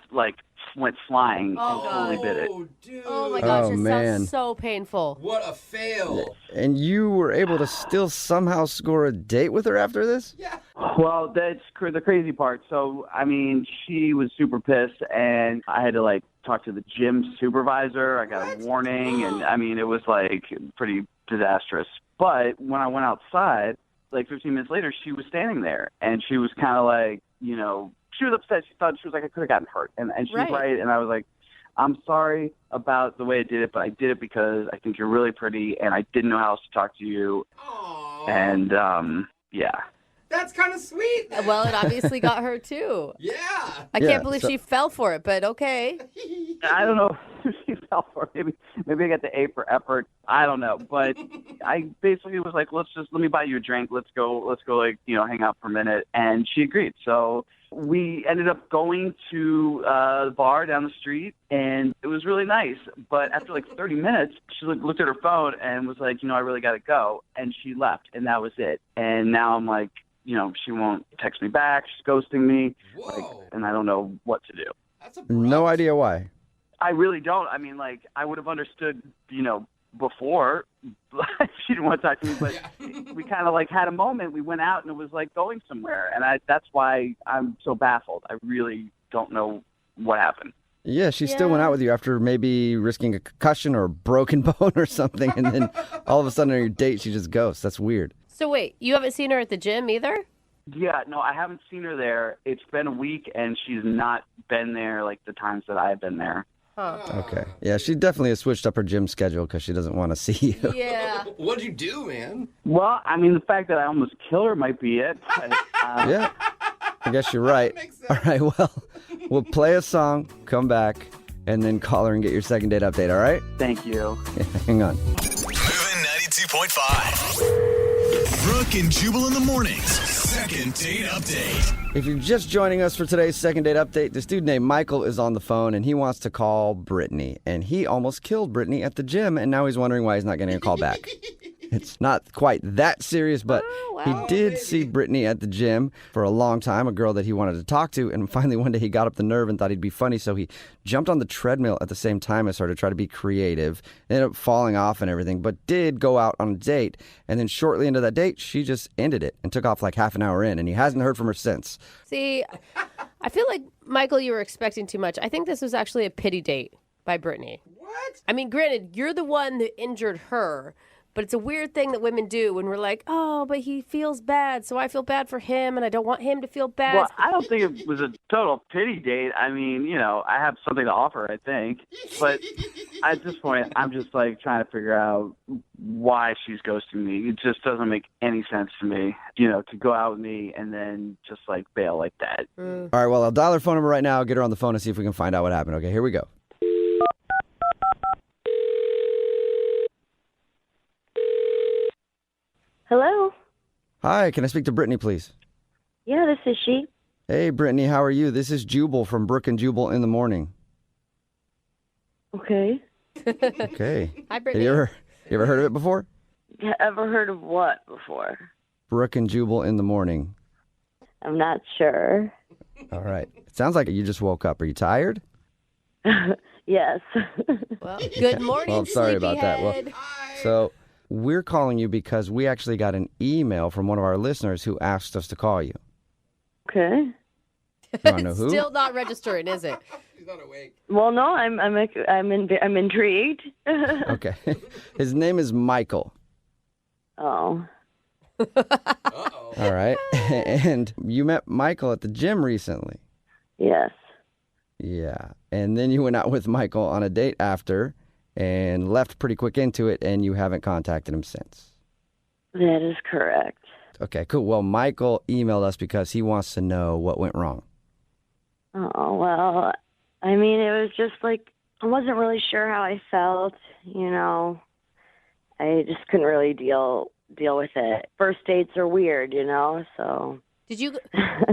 went flying and totally bit it. Dude. Oh, my gosh. Oh, It man. sounds so painful. What a fail. And you were able to still somehow score a date with her after this? Yeah. Well, that's the crazy part. So, I mean, she was super pissed, and I had to, talk to the gym supervisor. I got a warning, and, I mean, it was, pretty disastrous. But when I went outside, 15 minutes later, she was standing there, and she was kind of she was upset. She thought, she was like, I could have gotten hurt. And she was right. And I was like, I'm sorry about the way I did it, but I did it because I think you're really pretty, and I didn't know how else to talk to you. Aww. And, yeah. That's kind of sweet. Well, it obviously got her, too. Yeah. I can't believe she fell for it, but okay. I don't know if she fell for it. Maybe I got the A for effort. I don't know. But I basically was like, let me buy you a drink. Let's go, hang out for a minute. And she agreed. So we ended up going to the bar down the street, and it was really nice. But after 30 minutes, she looked at her phone and was like, I really got to go. And she left, and that was it. And now I'm like, she won't text me back. She's ghosting me. And I don't know what to do. No idea why. I really don't. I mean, I would have understood, before she didn't want to talk to me, but we kind of had a moment. We went out and it was going somewhere. And that's why I'm so baffled. I really don't know what happened. Yeah, she still went out with you after maybe risking a concussion or a broken bone or something. And then all of a sudden on your date, she just ghosts. That's weird. So wait, you haven't seen her at the gym either? Yeah, no, I haven't seen her there. It's been a week, and she's not been there the times that I've been there. Huh. Okay. Yeah, she definitely has switched up her gym schedule because she doesn't want to see you. Yeah. What'd you do, man? Well, I mean, the fact that I almost killed her might be it. But, yeah, I guess you're right. All right, well, we'll play a song, come back, and then call her and get your second date update, all right? Thank you. Yeah, hang on. Moving 92.5. Brooke and Jubal in the mornings. second date update. If you're just joining us for today's second date update, this dude named Michael is on the phone and he wants to call Brittany. And he almost killed Brittany at the gym, and now he's wondering why he's not getting a call back. It's not quite that serious, but he did see Brittany at the gym for a long time, a girl that he wanted to talk to. And finally, one day he got up the nerve and thought he'd be funny, so he jumped on the treadmill at the same time as her to try to be creative. Ended up falling off and everything, but did go out on a date. And then shortly into that date, she just ended it and took off like half an hour in, and he hasn't heard from her since. See, I feel like, Michael, you were expecting too much. I think this was actually a pity date by Brittany. What? I mean, granted, you're the one that injured her, but it's a weird thing that women do when we're like, oh, but he feels bad, so I feel bad for him, and I don't want him to feel bad. Well, I don't think it was a total pity date. I mean, you know, I have something to offer, I think. But at this point, I'm just, like, trying to figure out why she's ghosting me. It just doesn't make any sense to me, you know, to go out with me and then just, like, bail like that. All right, well, I'll dial her phone number right now, get her on the phone, and see if we can find out what happened. Okay, here we go. Hello? Hi, can I speak to Brittany, please? Yeah, this is she. Hey, Brittany, how are you? This is Jubal from Brooke and Jubal in the Morning. Okay. Okay. Hi, Brittany. You ever heard of it before? Ever heard of what before? Brooke and Jubal in the Morning. I'm not sure. All right. It sounds like you just woke up. Are you tired? Yes. Well, good morning, Well, I'm sorry about that. Well, so we're calling you because we actually got an email from one of our listeners who asked us to call you. Okay. You want to know who? Still not registering, is it? She's not awake. Well, no, I'm intrigued. Okay. His name is Michael. Oh. Uh-oh. All right. And you met Michael at the gym recently. Yes. Yeah. And then you went out with Michael on a date after and left pretty quick into it, and you haven't contacted him since. That is correct. Okay, cool. Well, Michael emailed us because he wants to know what went wrong. Oh, well, I mean, it was just like, I wasn't really sure how I felt, you know. I just couldn't really deal with it. First dates are weird, you know, so. Did you?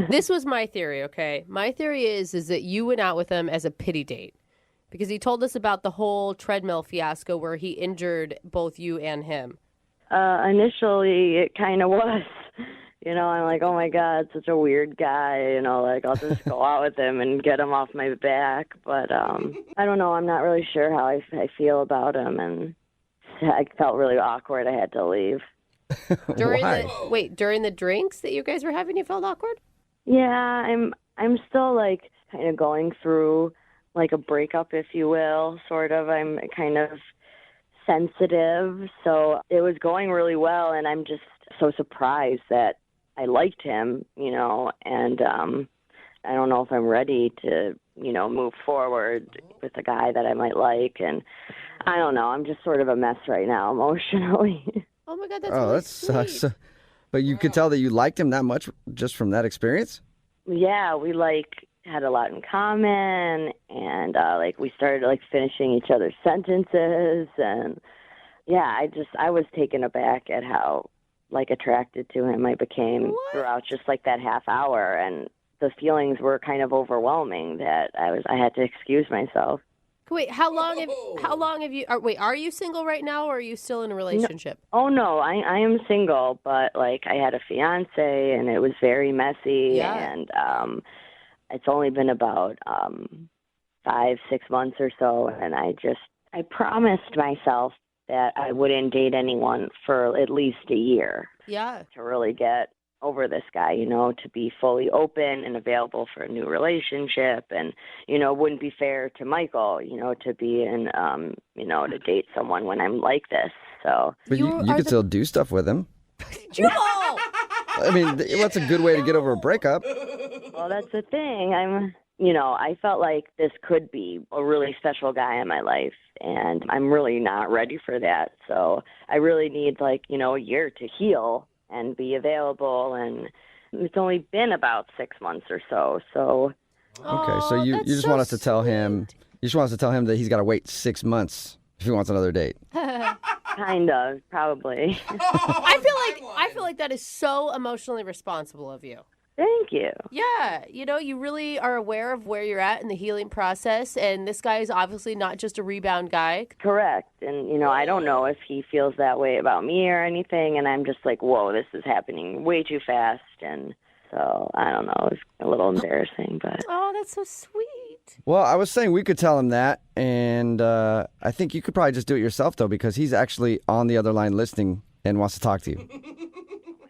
This was my theory, okay? My theory is that you went out with him as a pity date because he told us about the whole treadmill fiasco where he injured both you and him. Initially, it kind of was. You know, I'm like, oh, my God, such a weird guy. You know, like, I'll just go out with him and get him off my back. But I don't know. I'm not really sure how I feel about him. And I felt really awkward. I had to leave. During the drinks that you guys were having, you felt awkward? Yeah, I'm still, like, kind of going through, like, a breakup, if you will, sort of. I'm kind of sensitive. So it was going really well, and I'm just so surprised that I liked him, you know, and I don't know if I'm ready to, you know, move forward with a guy that I might like. And I don't know. I'm just sort of a mess right now emotionally. Oh, my God, that's Oh, really that sucks. But you could tell that you liked him that much just from that experience? Yeah, we, like, had a lot in common, and, like, we started, like, finishing each other's sentences. And, yeah, I was taken aback at how, like, attracted to him I became throughout just, like, that half hour. And the feelings were kind of overwhelming that I had to excuse myself. Wait, how long have you, are you single right now, or are you still in a relationship? No, oh, no, I am single, but, like, I had a fiance, and it was very messy. Yeah. And it's only been about 5-6 months or so, and I promised myself that I wouldn't date anyone for at least a year. Yeah. To really get over this guy, you know, to be fully open and available for a new relationship. And, you know, it wouldn't be fair to Michael, you know, to be in, you know, to date someone when I'm like this. So. But you could still do stuff with him. Jubal! I mean, what's a good way to get over a breakup? Well, that's the thing. You know, I felt like this could be a really special guy in my life, and I'm really not ready for that. So I really need, like, you know, a year to heal and be available, and it's only been about 6 months or so. So. Okay, so you just want us to tell him, that he's got to wait 6 months if he wants another date. Kind of, probably. I feel like that is so emotionally responsible of you. Thank you. Yeah, you really are aware of where you're at in the healing process, and this guy is obviously not just a rebound guy. Correct. And, I don't know if he feels that way about me or anything, and I'm just like, whoa, this is happening way too fast, and so, I don't know, it's a little embarrassing, but... Oh, that's so sweet. Well, I was saying we could tell him that, and I think you could probably just do it yourself, though, because he's actually on the other line listening and wants to talk to you.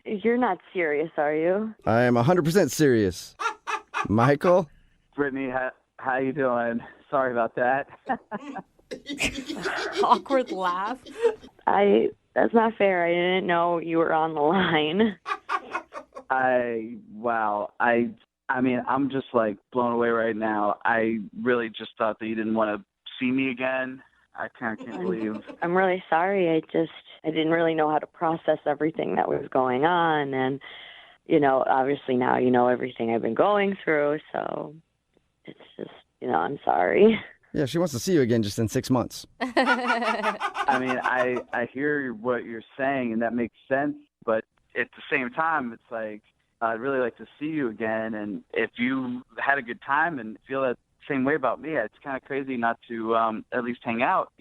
You're not serious, are you? I am 100% serious. Michael? Brittany, how you doing? Sorry about that. Awkward laugh. That's not fair. I didn't know you were on the line. I mean, I'm just like blown away right now. I really just thought that you didn't want to see me again. I can't believe. I'm really sorry. I didn't really know how to process everything that was going on. And, obviously now you know everything I've been going through. So it's just, I'm sorry. Yeah, she wants to see you again just in 6 months. I mean, I hear what you're saying, and that makes sense. But at the same time, it's like, I'd really like to see you again. And if you had a good time and feel that same way about me, it's kind of crazy not to at least hang out,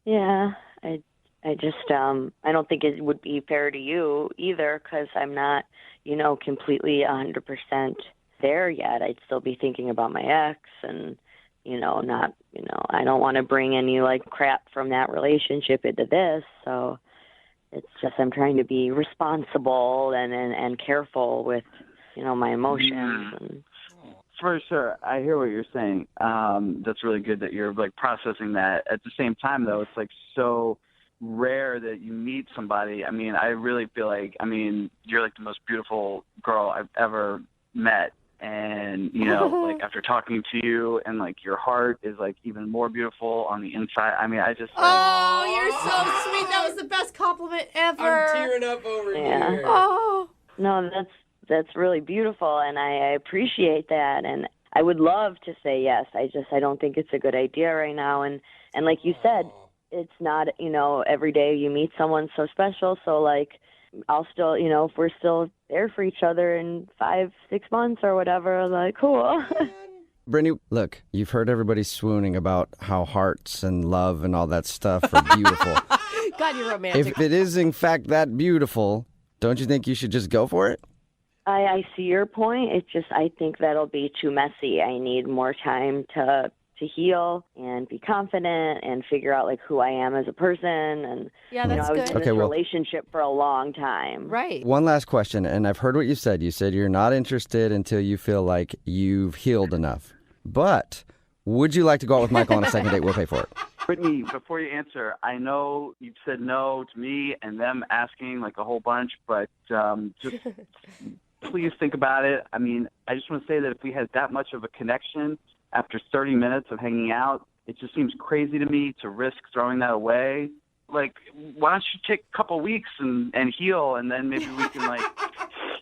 Yeah, I just, I don't think it would be fair to you either, because I'm not, completely 100% there yet. I'd still be thinking about my ex and, not, I don't want to bring any, crap from that relationship into this, so it's just I'm trying to be responsible and careful with, my emotions. And... For sure. I hear what you're saying. That's really good that you're, processing that. At the same time, though, it's, so rare that you meet somebody. I mean, I really feel like, you're, the most beautiful girl I've ever met. And, after talking to you and, your heart is, even more beautiful on the inside. I mean, I just... Oh, you're so sweet. That was the best compliment ever. I'm tearing up over yeah. here. Oh. No, that's really beautiful, and I appreciate that. And I would love to say yes. I don't think it's a good idea right now. And like you said, it's not, every day you meet someone so special. So, I'll still, if we're still there for each other in 5-6 months or whatever, cool. Brittany, look, you've heard everybody swooning about how hearts and love and all that stuff are beautiful. God, you're romantic. If it is, in fact, that beautiful, don't you think you should just go for it? I see your point. It's just I think that'll be too messy. I need more time to heal and be confident and figure out who I am as a person. And yeah, that's I was good. in this relationship for a long time. Right. One last question, and I've heard what you said. You said you're not interested until you feel like you've healed enough. But would you like to go out with Michael on a second date? We'll pay for it. Brittany, before you answer, I know you've said no to me and them asking a whole bunch, but just please think about it. I mean, I just want to say that if we had that much of a connection after 30 minutes of hanging out, it just seems crazy to me to risk throwing that away. Why don't you take a couple weeks and heal, and then maybe we can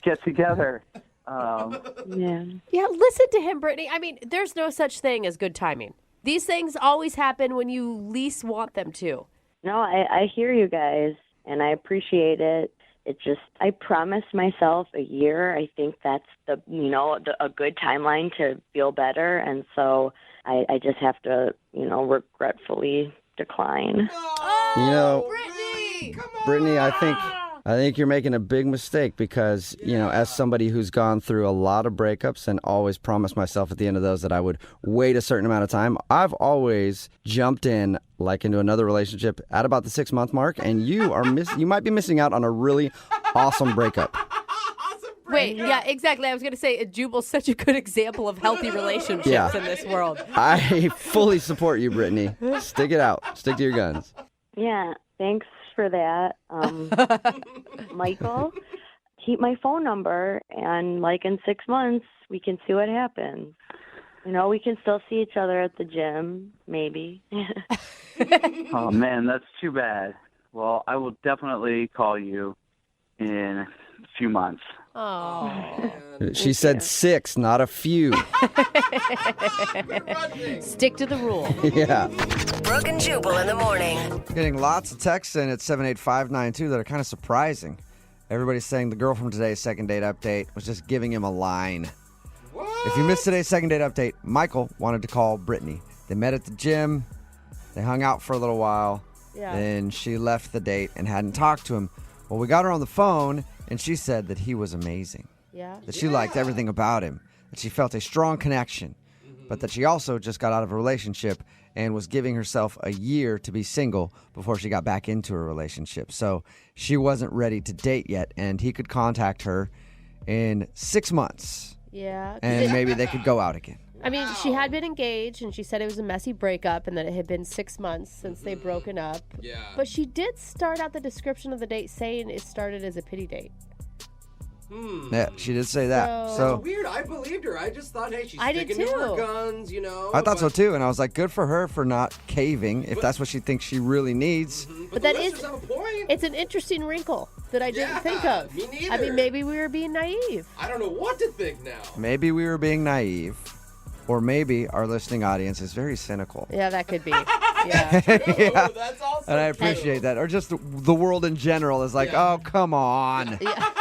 get together. Yeah, listen to him, Brittany. I mean, there's no such thing as good timing. These things always happen when you least want them to. No, I hear you guys, and I appreciate it. It just, I promised myself a year. I think that's a good timeline to feel better. And so I just have to, regretfully decline. Brittany! Come on! Brittany, I think you're making a big mistake because, as somebody who's gone through a lot of breakups and always promised myself at the end of those that I would wait a certain amount of time, I've always jumped in into another relationship at about the 6-month mark, and you might be missing out on a really awesome breakup. Wait, yeah, exactly. I was going to say, Jubal's such a good example of healthy relationships in this world. I fully support you, Brittany. Stick it out. Stick to your guns. Yeah, thanks for that. Michael, keep my phone number, and in 6 months, we can see what happens. We can still see each other at the gym, maybe. Oh, man, that's too bad. Well, I will definitely call you in a few months. Oh. She said 6, not a few. Stick to the rule. Yeah. Brooke and Jubal in the morning. Getting lots of texts in at 78592 that are kind of surprising. Everybody's saying the girl from today's second date update was just giving him a line. What? If you missed today's second date update, Michael wanted to call Brittany. They met at the gym. They hung out for a little while. Yeah. Then she left the date and hadn't talked to him. Well, we got her on the phone, and she said that he was amazing. Yeah. That she liked everything about him. That she felt a strong connection. But that she also just got out of a relationship and was giving herself a year to be single before she got back into a relationship. So she wasn't ready to date yet, and he could contact her in 6 months. Yeah. And maybe they could go out again. I mean, she had been engaged, and she said it was a messy breakup and that it had been 6 months since they'd broken up. Yeah. But she did start out the description of the date saying it started as a pity date. Yeah, she did say that. So Weird. I believed her. I just thought, hey, she's I did sticking to her too. guns, you know. I thought so too, and I was like, good for her for not caving if that's what she thinks she really needs. But that is, it's an interesting wrinkle that I didn't think of. Me neither. I mean, maybe we were being naive. I don't know what to think now. Maybe we were being naive, or maybe our listening audience is very cynical. Yeah, that could be. Yeah. Yeah. That's also And I appreciate that. Or just the world in general is like, oh, come on.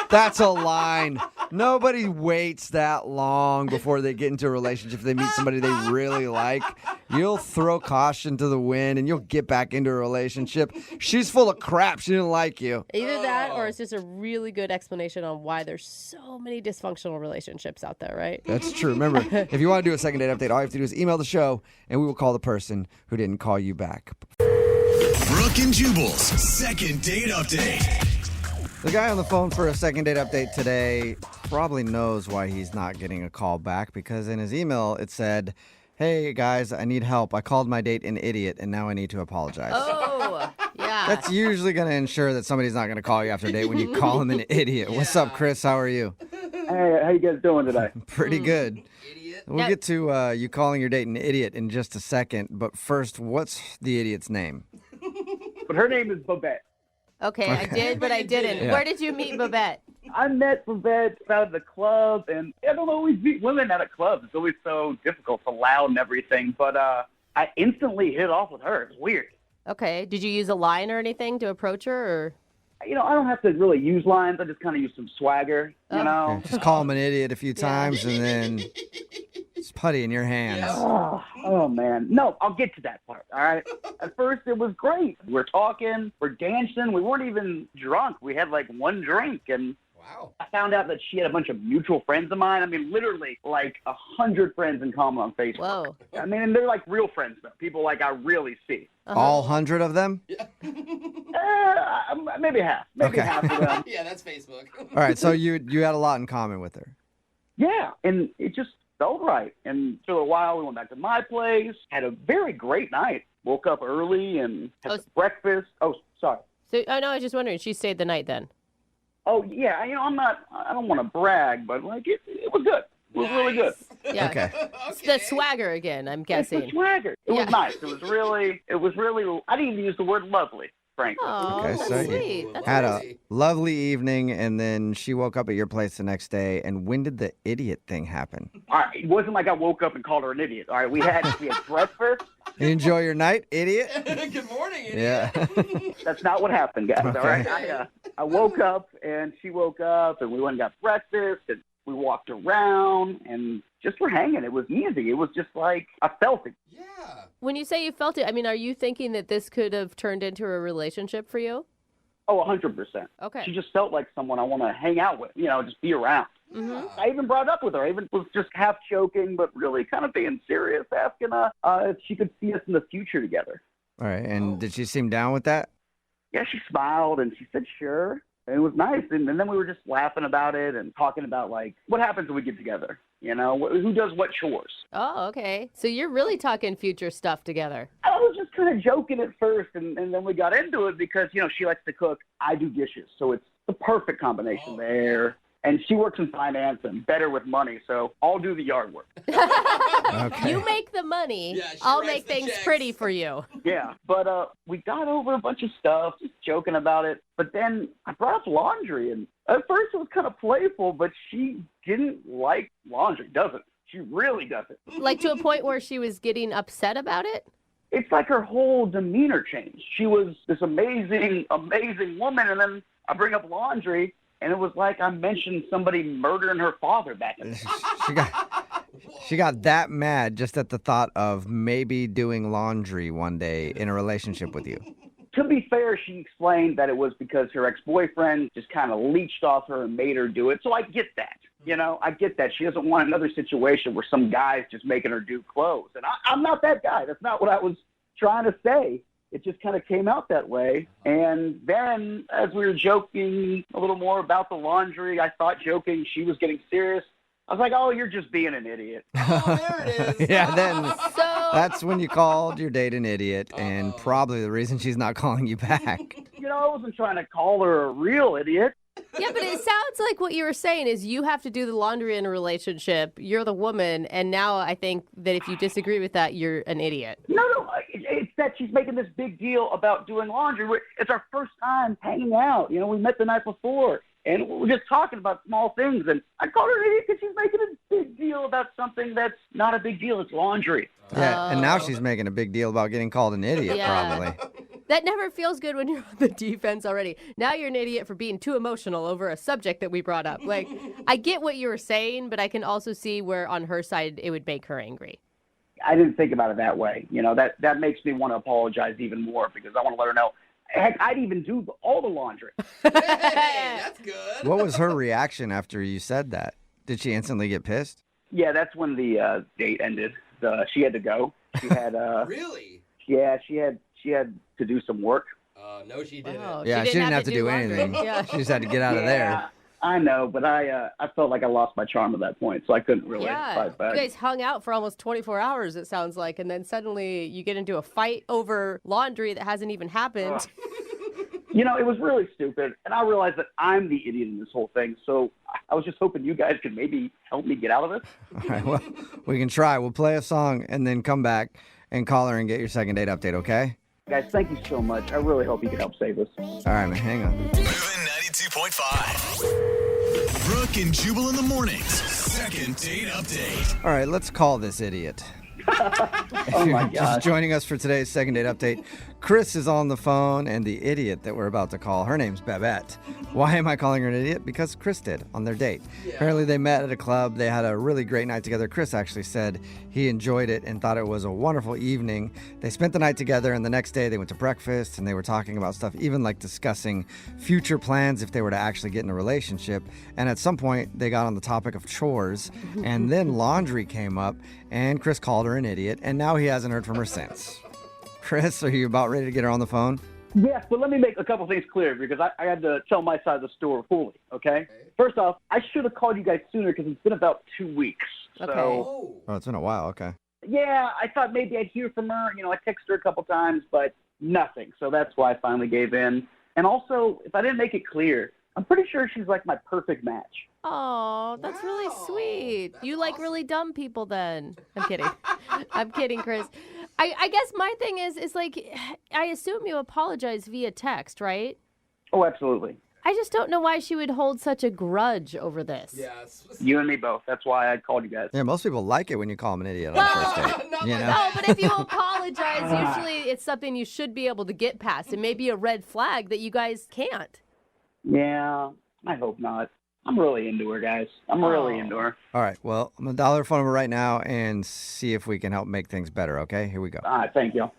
That's a line. Nobody waits that long before they get into a relationship. If they meet somebody they really like, you'll throw caution to the wind and you'll get back into a relationship. She's full of crap. She didn't like you. Either that or it's just a really good explanation on why there's so many dysfunctional relationships out there, right? That's true. Remember, if you want to do a second date update, all you have to do is email the show and we will call the person who didn't call you back. Brooke and Jubal's second date update. The guy on the phone for a second date update today probably knows why he's not getting a call back because in his email it said, hey guys, I need help. I called my date an idiot and now I need to apologize. Oh, yeah. That's usually going to ensure that somebody's not going to call you after a date when you call him an idiot. What's up, Chris? How are you? Hey, how you guys doing today? Pretty good. We'll get to you calling your date an idiot in just a second, but first, what's the idiot's name? But her name is Babette. Okay, I did, but I didn't. Yeah. Where did you meet Babette? I met Babette out at the club, and I don't always meet women out at clubs. It's always so difficult, so loud and everything. But I instantly hit off with her. It's weird. Okay, did you use a line or anything to approach her? Or? You know, I don't have to really use lines. I just kind of use some swagger, you know? Just call him an idiot a few times and then it's putty in your hands. Oh, man. No, I'll get to that part, all right? At first, it was great. We're talking, we're dancing. We weren't even drunk. We had, like, one drink, and I found out that she had a bunch of mutual friends of mine. I mean, literally, like, 100 friends in common on Facebook. Whoa. I mean, and they're, like, real friends, though. People, like, I really see. All 100 of them? Maybe half. Maybe half of them. Yeah, that's Facebook. All right, so you had a lot in common with her. Yeah, and it just felt right. And for a while, we went back to my place, had a very great night. Woke up early and had some breakfast. Oh, sorry. So, no, I was just wondering, she stayed the night then? Oh, yeah, you know, I don't want to brag, but, like, it was good. It was really good. Yeah. Okay. It's the swagger again, I'm guessing. It's the swagger. It was nice. It was really, I didn't even use the word lovely, frankly. Oh, Okay, that's so sweet. you That's had nice. a lovely evening, and then she woke up at your place the next day. And when did the idiot thing happen? All right, it wasn't like I woke up and called her an idiot. All right, we had breakfast. You enjoy your night, idiot? Good morning, idiot. Yeah. That's not what happened, guys. Okay. All right, I woke up and she woke up, and we went and got breakfast, and we walked around, and just were hanging. It was easy. It was just like I felt it. When you say you felt it, I mean, are you thinking that this could have turned into a relationship for you? Oh, 100%. Okay. She just felt like someone I want to hang out with, you know, just be around. Mm-hmm. I even brought it up with her. I even was just half joking, but really kind of being serious, asking her if she could see us in the future together. All right, and did she seem down with that? Yeah, she smiled and she said, sure. And it was nice. And then we were just laughing about it and talking about, like, what happens when we get together? You know, who does what chores? Oh, okay. So you're really talking future stuff together. I was just kind of joking at first, and then we got into it because, you know, she likes to cook. I do dishes. So it's the perfect combination there. And she works in finance and better with money, so I'll do the yard work. Okay. You make the money. I'll make things pretty for you. Yeah, but we got over a bunch of stuff, just joking about it. But then I brought up laundry, and at first it was kind of playful, but she didn't like laundry, doesn't. She really doesn't. Like to a point where she was getting upset about it? it's like her whole demeanor changed. She was this amazing, amazing woman, and then I bring up laundry, and it was like I mentioned somebody murdering her father back in She got that mad just at the thought of maybe doing laundry one day in a relationship with you. To be fair, she explained that it was because her ex-boyfriend just kind of leached off her and made her do it. So I get that. I get that. She doesn't want another situation where some guy's just making her do clothes. And I'm not that guy. That's not what I was trying to say. It just kind of came out that way. And then as we were joking a little more about the laundry, I thought joking she was getting serious. I was like, oh, you're just being an idiot. Oh, there it is. Yeah, then that's when you called your date an idiot, and probably the reason she's not calling you back. I wasn't trying to call her a real idiot. Yeah, but it sounds like what you were saying is you have to do the laundry in a relationship. You're the woman, and now I think that if you disagree with that, you're an idiot. No, it's that she's making this big deal about doing laundry. It's our first time hanging out. We met the night before, and we're just talking about small things. And I called her an idiot because she's making a big deal about something that's not a big deal. It's laundry. Yeah, and now she's making a big deal about getting called an idiot, probably. That never feels good when you're on the defense already. Now you're an idiot for being too emotional over a subject that we brought up. Like, I get what you were saying, but I can also see where on her side it would make her angry. I didn't think about it that way. That makes me want to apologize even more because I want to let her know. Heck, I'd even do all the laundry. Hey, that's good. What was her reaction after you said that? Did she instantly get pissed? Yeah, that's when the date ended. She had to go. She had Really? Yeah, she had to do some work. No, she didn't. Wow, Yeah, she didn't have to do laundry. anything. Yeah. She just had to get out of there. I know, but I felt like I lost my charm at that point, so I couldn't really Yeah, fight back. you guys hung out for almost 24 hours, it sounds like, and then suddenly you get into a fight over laundry that hasn't even happened. It was really stupid, and I realized that I'm the idiot in this whole thing, so I was just hoping you guys could maybe help me get out of this. All right, well, we can try. We'll play a song and then come back and call her and get your second date update, okay? Guys, thank you so much. I really hope you can help save us. All right, man, hang on. Moving 92.5. Brooke and Jubal in the mornings. Second date update. All right, let's call this idiot. Oh, my Just gosh. joining us for today's second date update, Chris is on the phone, and the idiot that we're about to call, her name's Babette. Why am I calling her an idiot? Because Chris did on their date. Apparently they met at a club. They had a really great night together. Chris actually said he enjoyed it and thought it was a wonderful evening. They spent the night together, and the next day they went to breakfast, and they were talking about stuff, even like discussing future plans if they were to actually get in a relationship. And at some point, they got on the topic of chores, and then laundry came up, and Chris called her an idiot, and now he hasn't heard from her since. Chris, are you about ready to get her on the phone? Yes, but let me make a couple things clear because I had to tell my side of the story fully, okay? First off, I should have called you guys sooner because it's been about 2 weeks. So, Oh, it's been a while. Okay. yeah, I thought maybe I'd hear from her. I texted her a couple times, but nothing. So that's why I finally gave in. And also, if I didn't make it clear, I'm pretty sure she's like my perfect match. Oh, that's really sweet. You like really dumb people then. I'm kidding. I'm kidding, Chris. I guess my thing is like, I assume you apologize via text, right? Oh, absolutely. I just don't know why she would hold such a grudge over this. Yes. You and me both. That's why I called you guys. Yeah, most people like it when you call them an idiot on the first date. No, but if you apologize, usually it's something you should be able to get past. It may be a red flag that you guys can't. Yeah, I hope not. I'm really into her, guys. I'm really into her. All right, well, I'm going to dial her phone number right now and see if we can help make things better, okay? Here we go. All right, thank you.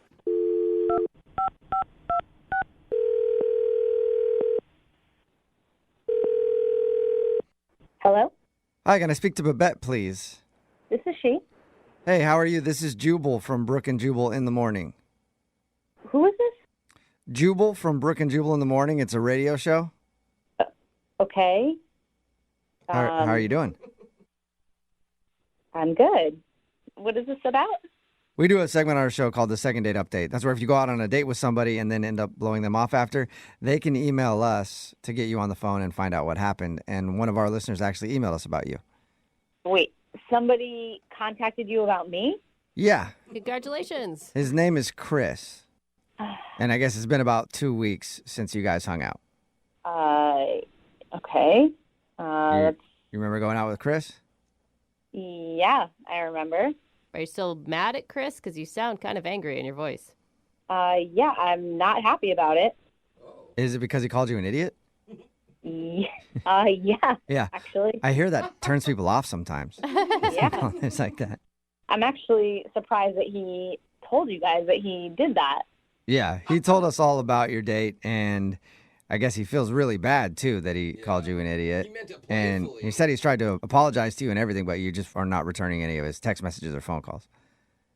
Hello? Hi, can I speak to Babette, please? This is she. Hey, how are you? This is Jubal from Brooke and Jubal in the Morning. Who is this? Jubal from Brooke and Jubal in the Morning. It's a radio show. Okay. How are you doing? I'm good. What is this about? We do a segment on our show called the Second Date Update. That's where if you go out on a date with somebody and then end up blowing them off after, they can email us to get you on the phone and find out what happened. And one of our listeners actually emailed us about you. Wait, somebody contacted you about me? Yeah. Congratulations. His name is Chris. And I guess it's been about 2 weeks since you guys hung out. Okay. You remember going out with Chris? Yeah, I remember. Are you still mad at Chris? Because you sound kind of angry in your voice. Yeah, I'm not happy about it. Is it because he called you an idiot? Yeah. Yeah. Actually. I hear that turns people off sometimes. Yeah. It's like that. I'm actually surprised that he told you guys that he did that. Yeah, he told us all about your date, and I guess he feels really bad, too, that he called you an idiot. And he said he's tried to apologize to you and everything, but you just are not returning any of his text messages or phone calls.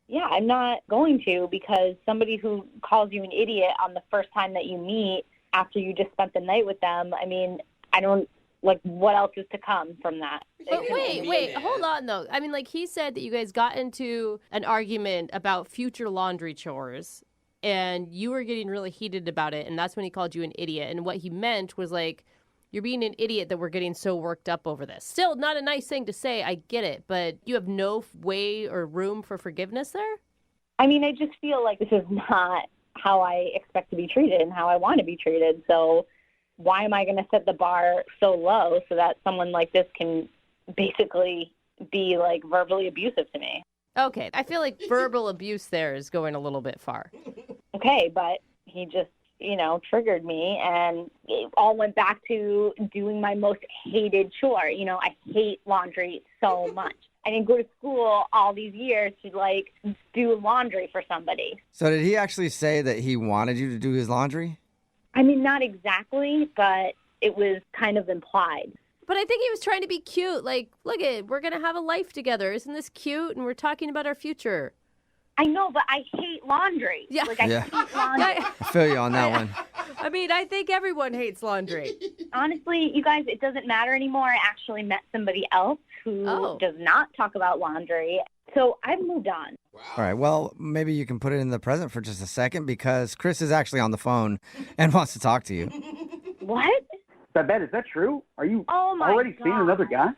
Yeah, I'm not going to, because somebody who calls you an idiot on the first time that you meet after you just spent the night with them, I mean, I don't, like, what else is to come from that? But wait, hold on, though. I mean, like, he said that you guys got into an argument about future laundry chores, and you were getting really heated about it, and that's when he called you an idiot. And what he meant was, like, you're being an idiot that we're getting so worked up over this. Still, not a nice thing to say, I get it, but you have no way or room for forgiveness there? I mean, I just feel like this is not how I expect to be treated and how I want to be treated. So why am I going to set the bar so low so that someone like this can basically be, like, verbally abusive to me? Okay, I feel like verbal abuse there is going a little bit far. Okay, but he just, triggered me, and it all went back to doing my most hated chore. I hate laundry so much. I didn't go to school all these years to, like, do laundry for somebody. So did he actually say that he wanted you to do his laundry? I mean, not exactly, but it was kind of implied. But I think he was trying to be cute. Like, look we're going to have a life together. Isn't this cute? And we're talking about our future. I know, but I hate laundry. Yeah. Like, I hate laundry. I feel you on that one. I mean, I think everyone hates laundry. Honestly, you guys, it doesn't matter anymore. I actually met somebody else who does not talk about laundry. So I've moved on. All right, well, maybe you can put it in the present for just a second, because Chris is actually on the phone and wants to talk to you. What? Babette, is that true? Are you already seeing another guy?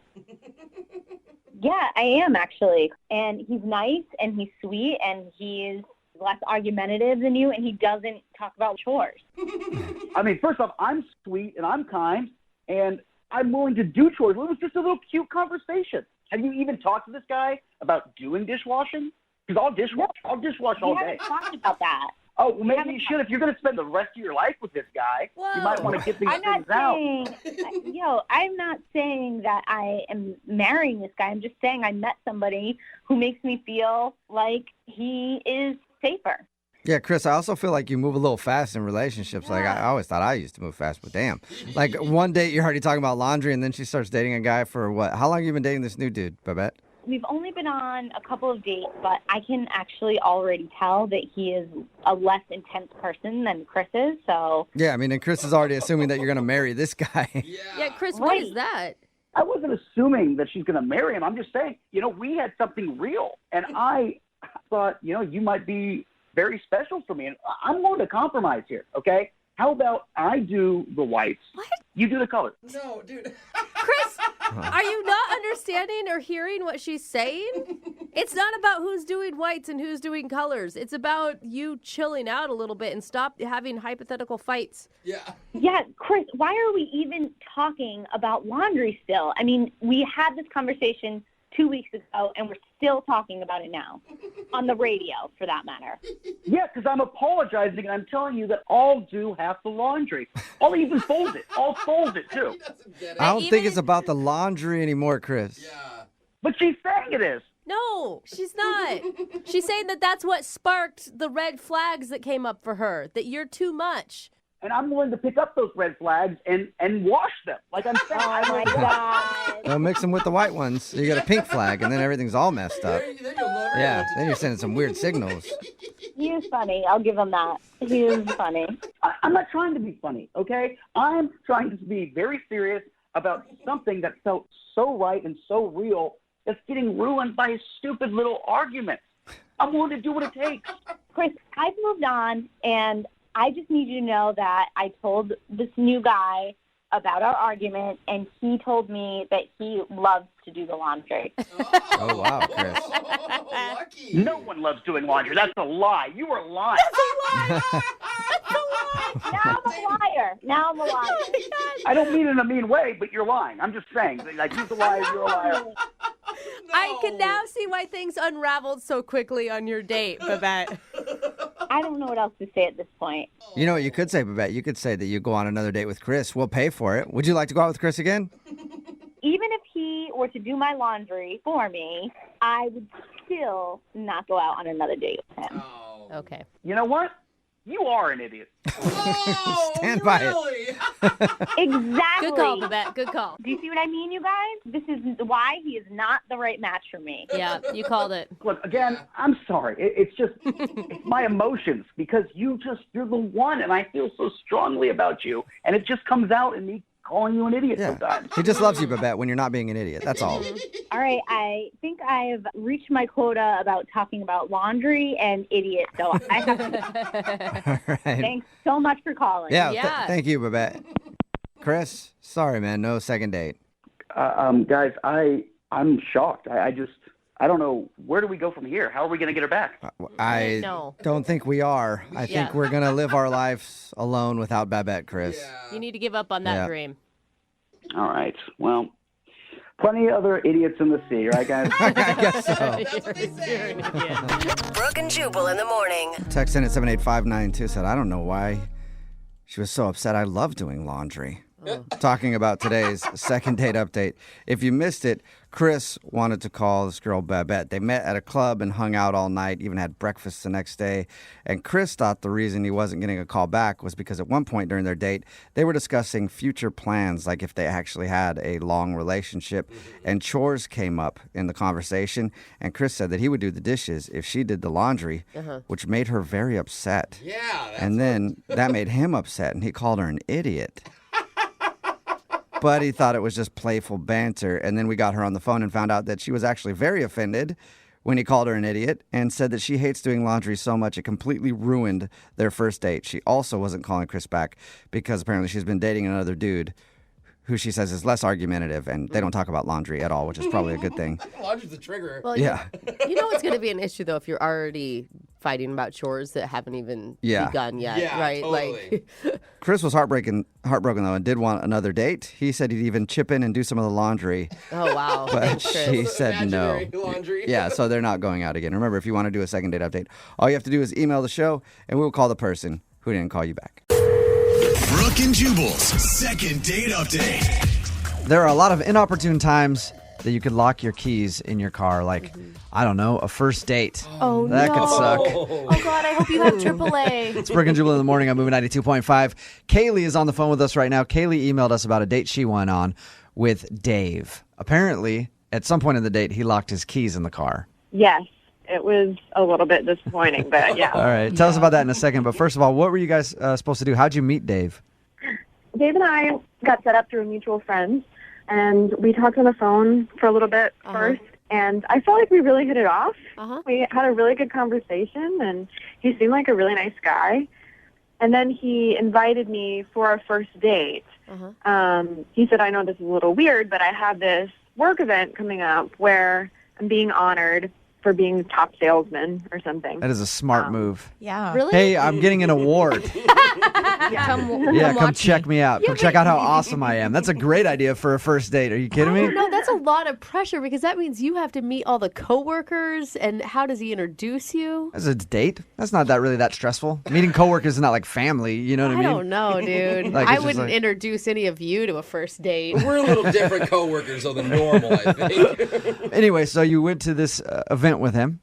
Yeah, I am, actually. And he's nice, and he's sweet, and he's less argumentative than you, and he doesn't talk about chores. I mean, first off, I'm sweet, and I'm kind, and I'm willing to do chores. It was just a little cute conversation. Have you even talked to this guy about doing dishwashing? Because I'll dishwash all day. We haven't talked about that. Oh, well, maybe you should. If you're going to spend the rest of your life with this guy, you might want to get these things out. I'm not saying that I am marrying this guy. I'm just saying I met somebody who makes me feel like he is safer. Yeah, Chris, I also feel like you move a little fast in relationships. Like, I always thought I used to move fast, but damn. Like, one date you're already talking about laundry, and then she starts dating a guy for what? How long have you been dating this new dude, Babette? We've only been on a couple of dates, but I can actually already tell that he is a less intense person than Chris is, so... Yeah, I mean, and Chris is already assuming that you're going to marry this guy. Yeah, Chris, what is that? I wasn't assuming that she's going to marry him. I'm just saying, we had something real, and I thought, you might be very special for me, and I'm willing to compromise here, okay? How about I do the whites? What? You do the colors. No, dude. Chris, are you not understanding or hearing what she's saying? It's not about who's doing whites and who's doing colors. It's about you chilling out a little bit and stop having hypothetical fights. Yeah. Yeah, Chris, why are we even talking about laundry still? I mean, we had this conversation 2 weeks ago, and we're still talking about it now. On the radio, for that matter. Yeah, because I'm apologizing, and I'm telling you that I'll do half the laundry. I'll even fold it. I'll fold it, too. I don't think it's about the laundry anymore, Chris. Yeah. But she's saying it is. No, she's not. She's saying that that's what sparked the red flags that came up for her, that you're too much. And I'm willing to pick up those red flags and wash them. Like I'm saying. Oh, my God. Well, mix them with the white ones. So you got a pink flag, and then everything's all messed up. Then you'll know Yeah, then you're sending some weird signals. He is funny. I'll give him that. He is funny. I'm not trying to be funny, okay? I'm trying to be very serious about something that felt so right and so real that's getting ruined by a stupid little argument. I'm willing to do what it takes. Chris, I've moved on, and I just need you to know that I told this new guy about our argument, and he told me that he loves to do the laundry. Oh, wow, Chris. Lucky. No one loves doing laundry. That's a lie. You are lying. That's a lie. Now I'm a liar. I don't mean it in a mean way, but you're lying. I'm just saying. Like, he's a liar, you're a liar. I can now see why things unraveled so quickly on your date, Babette. I don't know what else to say at this point. You know what you could say, Babette? You could say that you go on another date with Chris. We'll pay for it. Would you like to go out with Chris again? Even if he were to do my laundry for me, I would still not go out on another date with him. Okay. You know what? You are an idiot. Stand by it. Exactly. Good call, Babette. Good call. Do you see what I mean, you guys? This is why he is not the right match for me. Yeah, you called it. Look, again, I'm sorry. It's just it's my emotions because you're the one, and I feel so strongly about you, and it just comes out in me calling you an idiot sometimes. He just loves you, Babette, when you're not being an idiot. That's all. All right, I think I've reached my quota about talking about laundry and idiots, so I have to. All right. Thanks so much for calling. Yeah. Thank you, Babette. Chris, sorry, man. No second date. Guys, I'm shocked. I don't know. Where do we go from here? How are we going to get her back? I don't think we are. I think we're going to live our lives alone without Babette, Chris. You need to give up on that dream. All right. Well, plenty of other idiots in the sea, right, guys? I guess so. You're an idiot. Brooke and Jubal in the morning. Text in at 78592 said, I don't know why she was so upset. I love doing laundry. Talking about today's second date update. If you missed it, Chris wanted to call this girl Babette. They met at a club and hung out all night, even had breakfast the next day. And Chris thought the reason he wasn't getting a call back was because at one point during their date, they were discussing future plans, like if they actually had a long relationship. And chores came up in the conversation. And Chris said that he would do the dishes if she did the laundry, which made her very upset. Yeah. And then that made him upset, and he called her an idiot. But he thought it was just playful banter. And then we got her on the phone and found out that she was actually very offended when he called her an idiot and said that she hates doing laundry so much it completely ruined their first date. She also wasn't calling Chris back because apparently she's been dating another dude who she says is less argumentative, and they don't talk about laundry at all, which is probably a good thing. Laundry's a trigger. Well, Yeah. You know it's going to be an issue, though, if you're already fighting about chores that haven't even begun yet, Yeah, right? totally. Like, Chris was heartbroken though, and did want another date. He said he'd even chip in and do some of the laundry. oh, wow. But Thanks, Chris. she said no. Imaginary laundry. Yeah, so they're not going out again. Remember, if you want to do a second date update, all you have to do is email the show, and we'll call the person who didn't call you back. Brooke and Jubal's second date update. There are a lot of inopportune times that you could lock your keys in your car, like, I don't know, a first date. Oh, that no. could suck. Oh, God, I hope you have AAA. It's Brooke and Jubal in the morning on Moving 92.5. Kaylee is on the phone with us right now. Kaylee emailed us about a date she went on with Dave. Apparently, at some point in the date, he locked his keys in the car. Yes, it was a little bit disappointing, but yeah. All right, tell us about that in a second. But first of all, what were you guys supposed to do? How'd you meet Dave? Dave and I got set up through a mutual friend, and we talked on the phone for a little bit first, and I felt like we really hit it off. We had a really good conversation, and he seemed like a really nice guy. And then he invited me for our first date. He said, I know this is a little weird, but I have this work event coming up where I'm being honored for being top salesman or something. That is a smart move. Yeah. Really? Hey, I'm getting an award. Come check me out. Come check out how awesome I am. That's a great idea for a first date. Are you kidding me? No, that's a lot of pressure because that means you have to meet all the coworkers. And how does he introduce you? As a date? That's not really that stressful. Meeting coworkers is not like family. You know what I mean? I don't know, dude. Like, I it's just wouldn't like- introduce any of you to a first date. We're a little different coworkers though than normal, I think. Anyway, so you went to this event with him.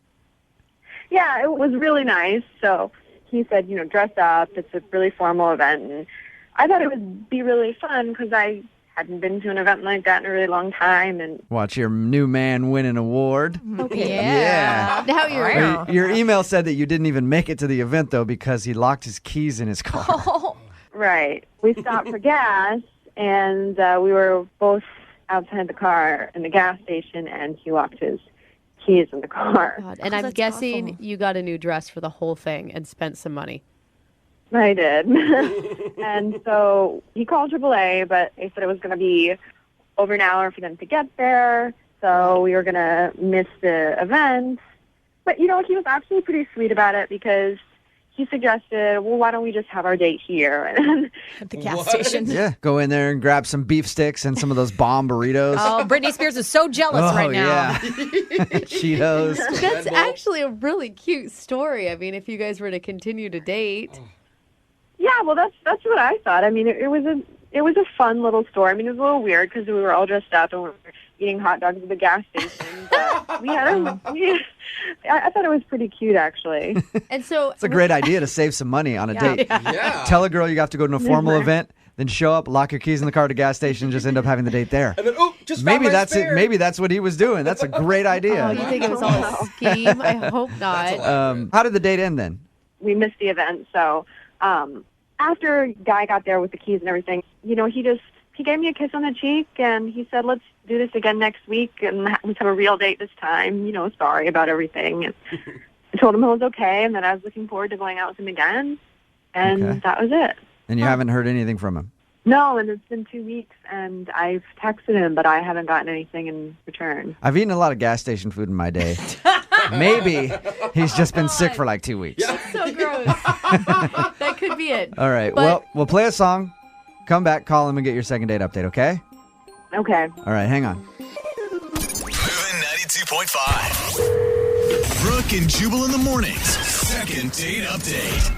Yeah, it was really nice. So he said, dress up. It's a really formal event. And I thought it would be really fun because I hadn't been to an event like that in a really long time. And Watch your new man win an award. Okay. Yeah. Now you're Your email said that you didn't even make it to the event, though, because he locked his keys in his car. right. We stopped for gas, and we were both outside the car in the gas station, and he locked his keys in the car. And I'm guessing you got a new dress for the whole thing and spent some money. I did. And so he called AAA, but they said it was going to be over an hour for them to get there. So we were going to miss the event. But, he was actually pretty sweet about it because he suggested, well, why don't we just have our date here? And At the gas station. Yeah, go in there and grab some beef sticks and some of those bomb burritos. Oh, Britney Spears is so jealous right now. Yeah. Cheetos. That's actually a really cute story. I mean, if you guys were to continue to date. yeah, well, that's what I thought. I mean, it was a fun little story. I mean, it was a little weird because we were all dressed up and we were eating hot dogs at the gas station. But I thought it was pretty cute, actually. And so It's a great idea to save some money on a date. Yeah. Tell a girl you have to go to a formal event, then show up, lock your keys in the car at a gas station, and just end up having the date there. And then, just Maybe found my that's spare. it. Maybe that's what he was doing. That's a great idea. Oh, you think it was all a scheme? I hope not. How did the date end then? We missed the event, so after Guy got there with the keys and everything, he gave me a kiss on the cheek and he said, let's do this again next week and let's have a real date this time. Sorry about everything. And I told him it was okay and that I was looking forward to going out with him again. And that was it. And you haven't heard anything from him? No, and it's been 2 weeks and I've texted him, but I haven't gotten anything in return. I've eaten a lot of gas station food in my day. Maybe he's just been sick for like 2 weeks. That's so gross. That could be it. All right. But- Well, we'll play a song. Come back, call him, and get your second date update, okay? Okay. All right, hang on. Moving 92.5. Brooke and Jubal in the mornings. Second date update.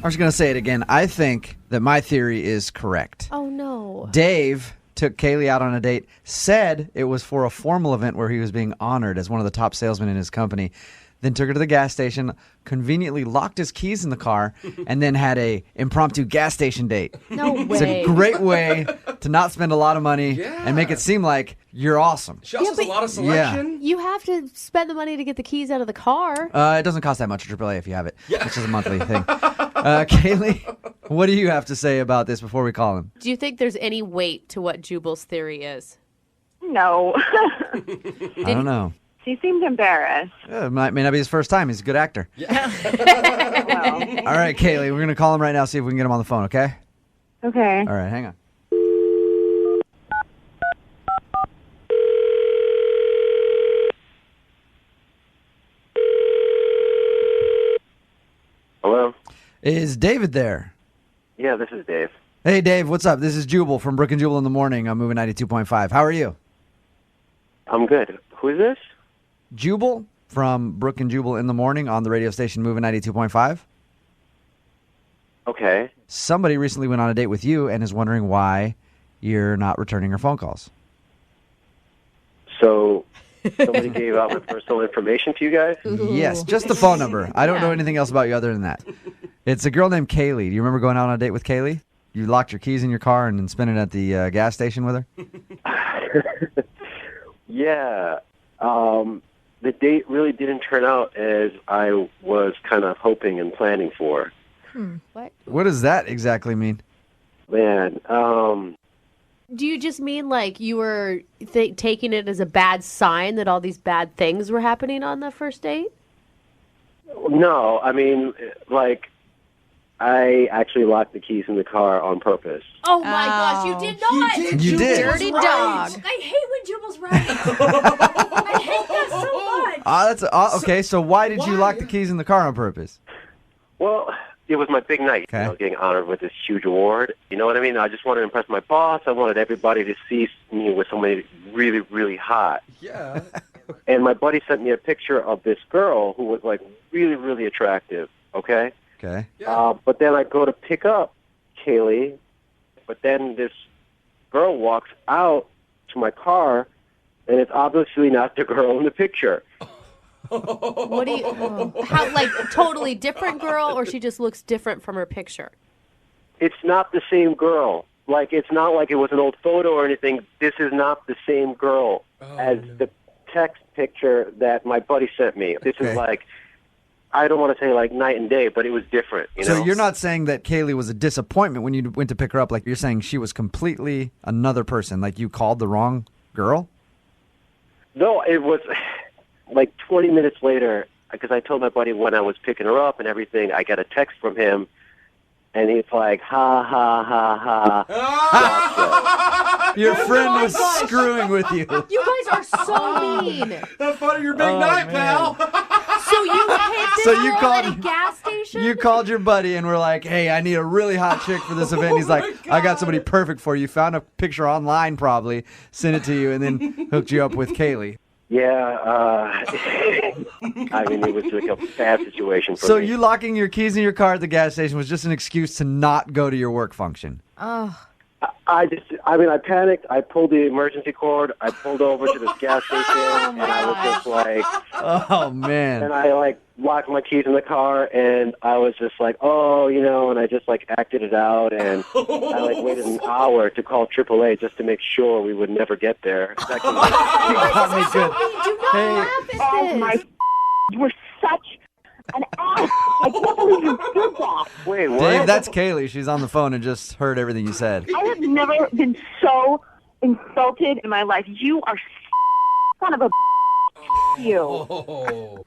I was going to say it again. I think that my theory is correct. Oh, no. Dave took Kaylee out on a date, said it was for a formal event where he was being honored as one of the top salesmen in his company, then took her to the gas station, conveniently locked his keys in the car, and then had a impromptu gas station date. No way. It's a great way to not spend a lot of money and make it seem like you're awesome. She also has a lot of selection. You have to spend the money to get the keys out of the car. It doesn't cost that much at AAA if you have it, which is a monthly thing. Kaylee, what do you have to say about this before we call him? Do you think there's any weight to what Jubal's theory is? No. I don't know. He seemed embarrassed. It may not be his first time. He's a good actor. Well, All right, Kaylee, we're going to call him right now, see if we can get him on the phone, okay? okay. All right, hang on. Hello? Is David there? Yeah, this is Dave. Hey, Dave, what's up? This is Jubal from Brooke and Jubal in the morning. I'm moving 92.5. How are you? I'm good. Who is this? Jubal from Brooke and Jubal in the morning on the radio station moving 92.5. Okay. Somebody recently went on a date with you and is wondering why you're not returning her phone calls. So somebody gave out my personal information to you guys? Yes, just the phone number. I don't know anything else about you other than that. It's a girl named Kaylee. Do you remember going out on a date with Kaylee? You locked your keys in your car and then spent it at the gas station with her? Yeah. The date really didn't turn out as I was kind of hoping and planning for. What? What does that exactly mean? Man, Do you just mean like you were taking it as a bad sign that all these bad things were happening on the first date? no, I mean, like, I actually locked the keys in the car on purpose. Oh my gosh, you did not! You did. Dirty dog. I hate when Jubal's right. I hate that so much. Okay, so why did you lock the keys in the car on purpose? Well, it was my big night, getting honored with this huge award. You know what I mean? I just wanted to impress my boss. I wanted everybody to see me with somebody really, really hot. Yeah. And my buddy sent me a picture of this girl who was, like, really, really attractive, okay? Okay. But then I go to pick up Kaylee, but then this girl walks out to my car, and it's obviously not the girl in the picture. What do you? How like totally different girl, or she just looks different from her picture? It's not the same girl. Like, it's not like it was an old photo or anything. This is not the same girl as the text picture that my buddy sent me. This is like, I don't want to say like night and day, but it was different. You know? So you're not saying that Kaylee was a disappointment when you went to pick her up. Like, you're saying she was completely another person. Like, you called the wrong girl? No, it was like 20 minutes later, because I told my buddy when I was picking her up and everything, I got a text from him, and he's like, ha, ha, ha, ha. Your friend was screwing with you. You guys are so mean. That's part of your big night, pal. So So you hit this So you girl called- at a gas station? You called your buddy and were like, hey, I need a really hot chick for this event. He's like, I got somebody perfect for you. Found a picture online probably, sent it to you, and then hooked you up with Kaylee. Yeah, I mean, it was like a bad situation for So me. you locking your keys in your car at the gas station was just an excuse to not go to your work function. Oh. I panicked. I pulled the emergency cord. I pulled over to this gas station, and I was just like, oh, man. And I, like, locked my keys in the car, and I was just like, oh, you know, and I just, like, acted it out, and I, like, waited an hour to call AAA just to make sure we would never get there. That can Oh, my, you were such an ass. I can't believe you did that. Wait, what? Dave, that's Kaylee. She's on the phone and just heard everything you said. I have never been so insulted in my life. You are son of a you.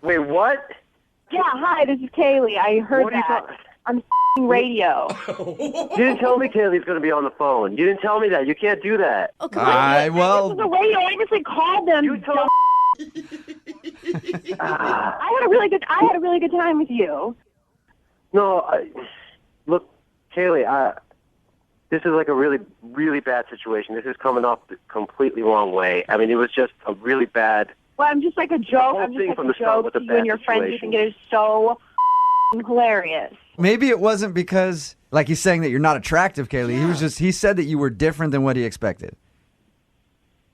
Wait, what? Yeah, hi, this is Kaylee. I heard What are you that on radio. You didn't tell me Kaylee's going to be on the phone. You didn't tell me that. You can't do that. Oh, well... This is the radio. I just like called them. You told I had a really good time with you. No, look, Kaylee, this is like a really, really bad situation. This is coming off the completely wrong way. I mean, it was just a really bad... Well, I'm just like a joke. I'm just like a joke to you and your friends. You think it is so hilarious. Maybe it wasn't because, like, he's saying that you're not attractive, Kaylee. He said that you were different than what he expected.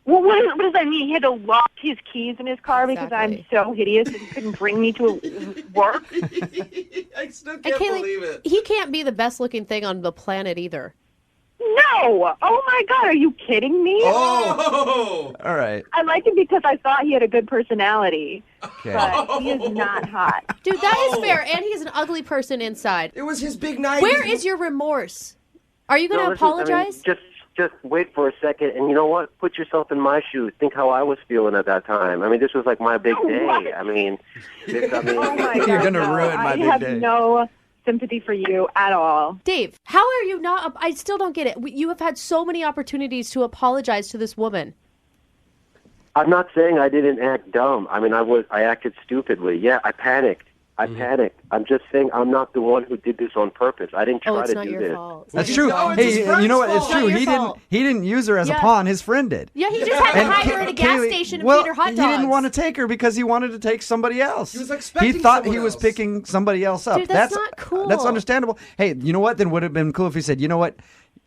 Well, what does that mean? He had to lock his keys in his car because I'm so hideous and he couldn't bring me to work? I still And can't Kaylee, believe it. he can't be the best looking thing on the planet either. No! Oh my God, are you kidding me? Oh! All right. I like him because I thought he had a good personality, Okay. but he is not hot. Dude, that is fair. And he's an ugly person inside. It was his big night. Where is your remorse? Are you going to apologize? Just wait for a second, and you know what? Put yourself in my shoes. Think how I was feeling at that time. I mean, this was like my big day. What? I mean, Oh my God, You're gonna no. ruin my big I have day. no sympathy for you at all. Dave, how are you not? I still don't get it. You have had so many opportunities to apologize to this woman. I'm not saying I didn't act dumb. I mean, I acted stupidly. Yeah, I panicked. I'm just saying I'm not the one who did this on purpose. I didn't try it's to not do your this. fault. That's true. Hey, you know what? It's true. He didn't use her as a Yeah. pawn. His friend did. Yeah, he just had to And hide her at a gas Kaylee- station and well, feed her hot dogs. He didn't want to take her because he wanted to take somebody else. He was expecting He thought someone he was else. picking somebody else up. Dude, that's not cool. That's understandable. Hey, you know what? Then would have been cool if he said, you know what?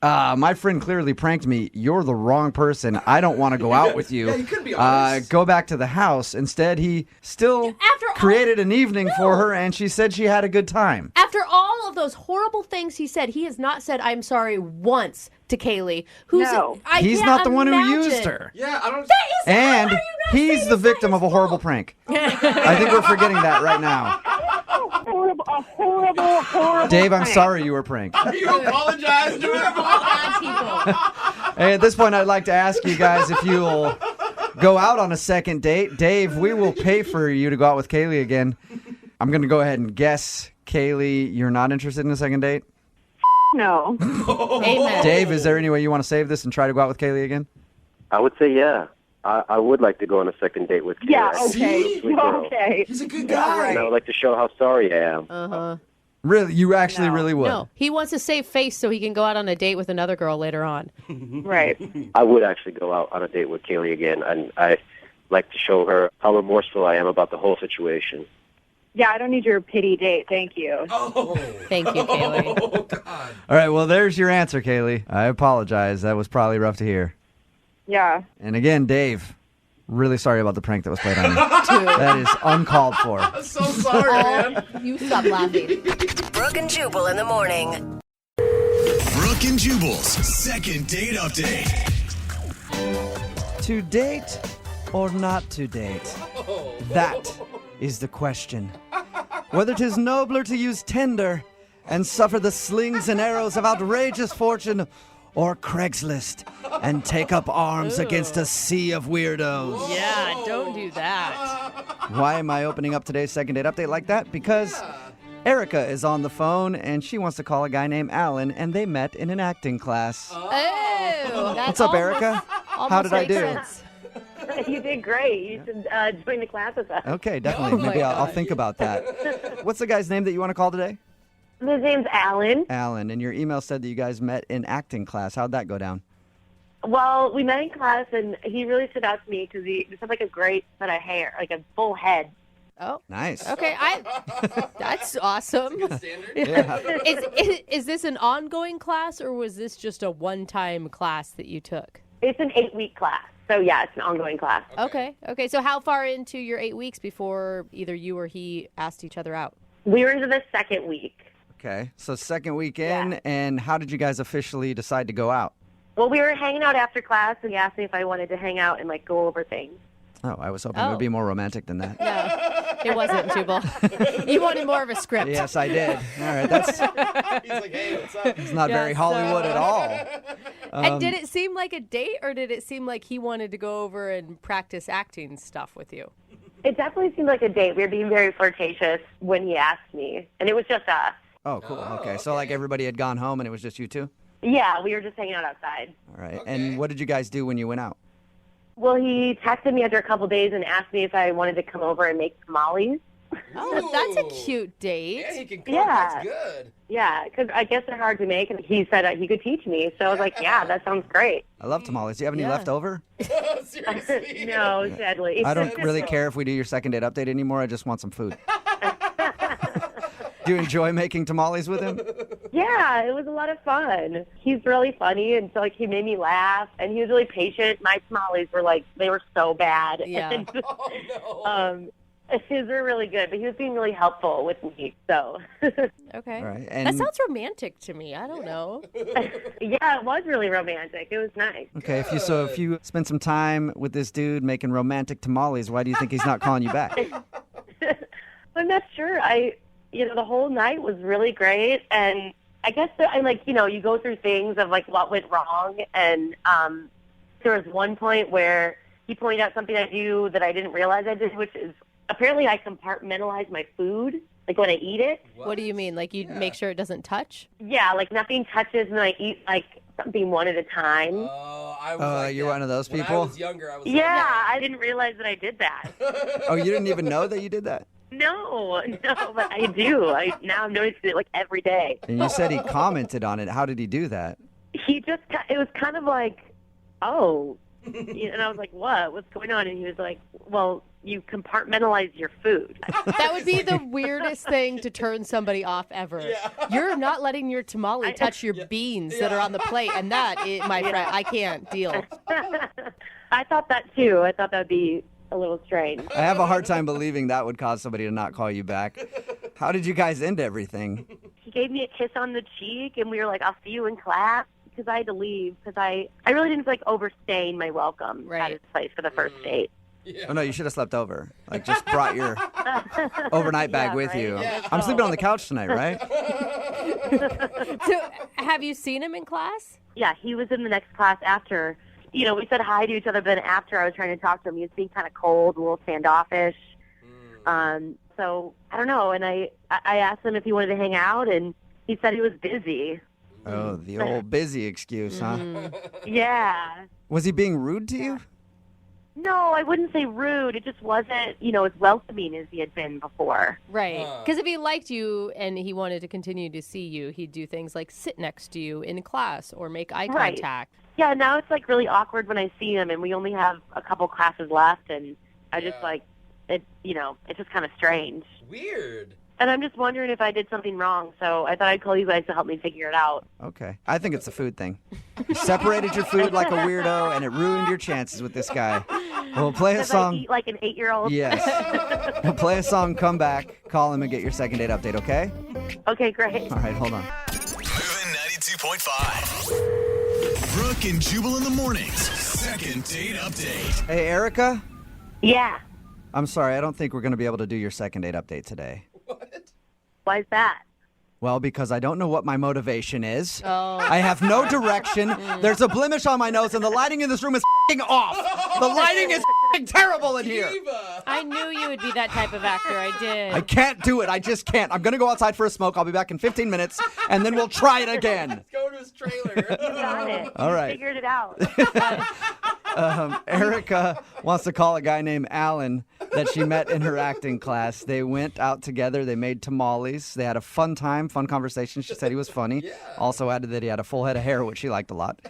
My friend clearly pranked me. You're the wrong person. I don't want to go out with you. Yeah, you could be honest. Go back to the house. Instead, he still created an evening for her, and she said she had a good time. After all of those horrible things he said, he has not said "I'm sorry" once to Kaylee. Who's I He's can't not the one who imagine. used her. Yeah, I don't. And he's the victim of a horrible prank. I think we're forgetting that right now. A horrible Dave, I'm prank. sorry you were pranked. You apologize to him. Hey, at this point, I'd like to ask you guys if you'll go out on a second date. Dave, we will pay for you to go out with Kaylee again. I'm going to go ahead and guess, Kaylee, you're not interested in a second date? No. Amen. Dave, is there any way you want to save this and try to go out with Kaylee again? I would say yeah. I would like to go on a second date with Kaylee. Yeah, I think she's a okay. sweet girl. Okay. He's a good And guy. I would like to show how sorry I am. Uh-huh. Really? You actually really would? No, he wants to save face so he can go out on a date with another girl later on. Right. I would actually go out on a date with Kaylee again, and I like to show her how remorseful I am about the whole situation. Yeah, I don't need your pity date. Thank you. Oh. Thank you, Kaylee. Oh, God. All right, well, there's your answer, Kaylee. I apologize. That was probably rough to hear. Yeah. And again, Dave, really sorry about the prank that was played on you. That is uncalled for. I'm so sorry, man. You stop laughing. Brooke and Jubal in the morning. Brooke and Jubal's second date update. To date or not to date? That is the question. Whether 'tis nobler to use Tinder and suffer the slings and arrows of outrageous fortune, or Craigslist and take up arms against a sea of weirdos. Yeah, don't do that. Why am I opening up today's second date update like that? Because Erica is on the phone and she wants to call a guy named Alan, and they met in an acting class. Oh, that What's up, almost- Erica? almost How did I makes do? sense. You did great. You should join the class with us. Okay, definitely. Maybe I'll think about that. What's the guy's name that you want to call today? His name's Alan. Alan. And your email said that you guys met in acting class. How'd that go down? Well, we met in class, and he really stood out to me because he just had like a great set of hair, like a full head. Oh, nice. Okay, that's awesome. Yeah. Is this an ongoing class, or was this just a one-time class that you took? It's an 8-week class. So, yeah, it's an ongoing class. Okay. So how far into your 8 weeks before either you or he asked each other out? We were into the second week. Okay, so second week in, and how did you guys officially decide to go out? Well, we were hanging out after class, and he asked me if I wanted to hang out and, like, go over things. Oh, I was hoping it would be more romantic than that. No, it wasn't, Jubal. You wanted more of a script. Yes, I did. All right, that's... He's like, hey, what's up? It's not very Hollywood at all. And did it seem like a date, or did it seem like he wanted to go over and practice acting stuff with you? It definitely seemed like a date. We were being very flirtatious when he asked me, and it was just us. Oh, cool. Okay, so like everybody had gone home and it was just you two? Yeah, we were just hanging out outside. All right, and what did you guys do when you went out? Well, he texted me after a couple days and asked me if I wanted to come over and make tamales. Oh, that's a cute date. Yeah, he can cook. Yeah. That's good. Yeah, because I guess they're hard to make, and he said he could teach me. So I was like, yeah, that sounds great. I love tamales. Do you have any left over? Seriously. No, sadly. I don't really care if we do your second date update anymore. I just want some food. Do you enjoy making tamales with him? Yeah, it was a lot of fun. He's really funny, and so he made me laugh, and he was really patient. My tamales were they were so bad. Yeah. And, his were really good, but he was being really helpful with me. So. Okay. All right, That and sounds romantic to me. I don't know. Yeah, it was really romantic. It was nice. okay, if you spend some time with this dude making romantic tamales, why do you think he's not calling you back? I'm not sure. The whole night was really great, and I guess you go through things of what went wrong, and there was one point where he pointed out something I do that I didn't realize I did, which is apparently I compartmentalize my food, when I eat it. What do you mean? You make sure it doesn't touch? Yeah, nothing touches, and I eat something one at a time. I was you're one of those When people? I was younger, I was I didn't realize that I did that. Oh, you didn't even know that you did that? No, but I do. Now I'm noticing it every day. And you said he commented on it. How did he do that? It was kind of oh, and I was like, what? What's going on? And he was like, well, you compartmentalize your food. That would be the weirdest thing to turn somebody off ever. Yeah. You're not letting your tamale touch your beans that are on the plate, and that, my friend, I can't deal. I thought that too. I thought that would be a little strange. I have a hard time believing that would cause somebody to not call you back. How did you guys end everything? He gave me a kiss on the cheek, and we were like, I'll see you in class, because I had to leave, because I really didn't overstaying my welcome at his place for the first date. Yeah. Oh, no, you should have slept over. Just brought your overnight bag with you. Yeah. I'm sleeping on the couch tonight, right? So, have you seen him in class? Yeah, he was in the next class after. We said hi to each other, but after I was trying to talk to him, he was being kind of cold, a little standoffish. So, I don't know, and I asked him if he wanted to hang out, and he said he was busy. Oh, the old busy excuse, huh? Yeah. Was he being rude to you? No, I wouldn't say rude. It just wasn't, as welcoming as he had been before. Right. Because if he liked you and he wanted to continue to see you, he'd do things like sit next to you in class or make eye contact. Yeah, now it's really awkward when I see him, and we only have a couple classes left, and I just it's just kind of strange. Weird. And I'm just wondering if I did something wrong, so I thought I'd call you guys to help me figure it out. Okay. I think it's a food thing. You separated your food like a weirdo, and it ruined your chances with this guy. We'll play a song. I eat like an 8-year-old? Yes. We'll play a song, come back, call him, and get your second date update, okay? Okay, great. All right, hold on. Moving 92.5. Brooke and Jubal in the mornings. Second date update. Hey, Erica? Yeah. I'm sorry, I don't think we're going to be able to do your second date update today. Why's that? Well, because I don't know what my motivation is. Oh. I have no direction. There's a blemish on my nose, and the lighting in this room is f***ing off. The lighting is f***ing terrible in here. I knew you would be that type of actor. I did. I can't do it. I just can't. I'm going to go outside for a smoke. I'll be back in 15 minutes, and then we'll try it again. Let's go to his trailer. You got it. All right. You figured it out. Erica wants to call a guy named Alan that she met in her acting class. They went out together. They made tamales. They had a fun time, fun conversation. She said he was funny. Also added that he had a full head of hair, which she liked a lot.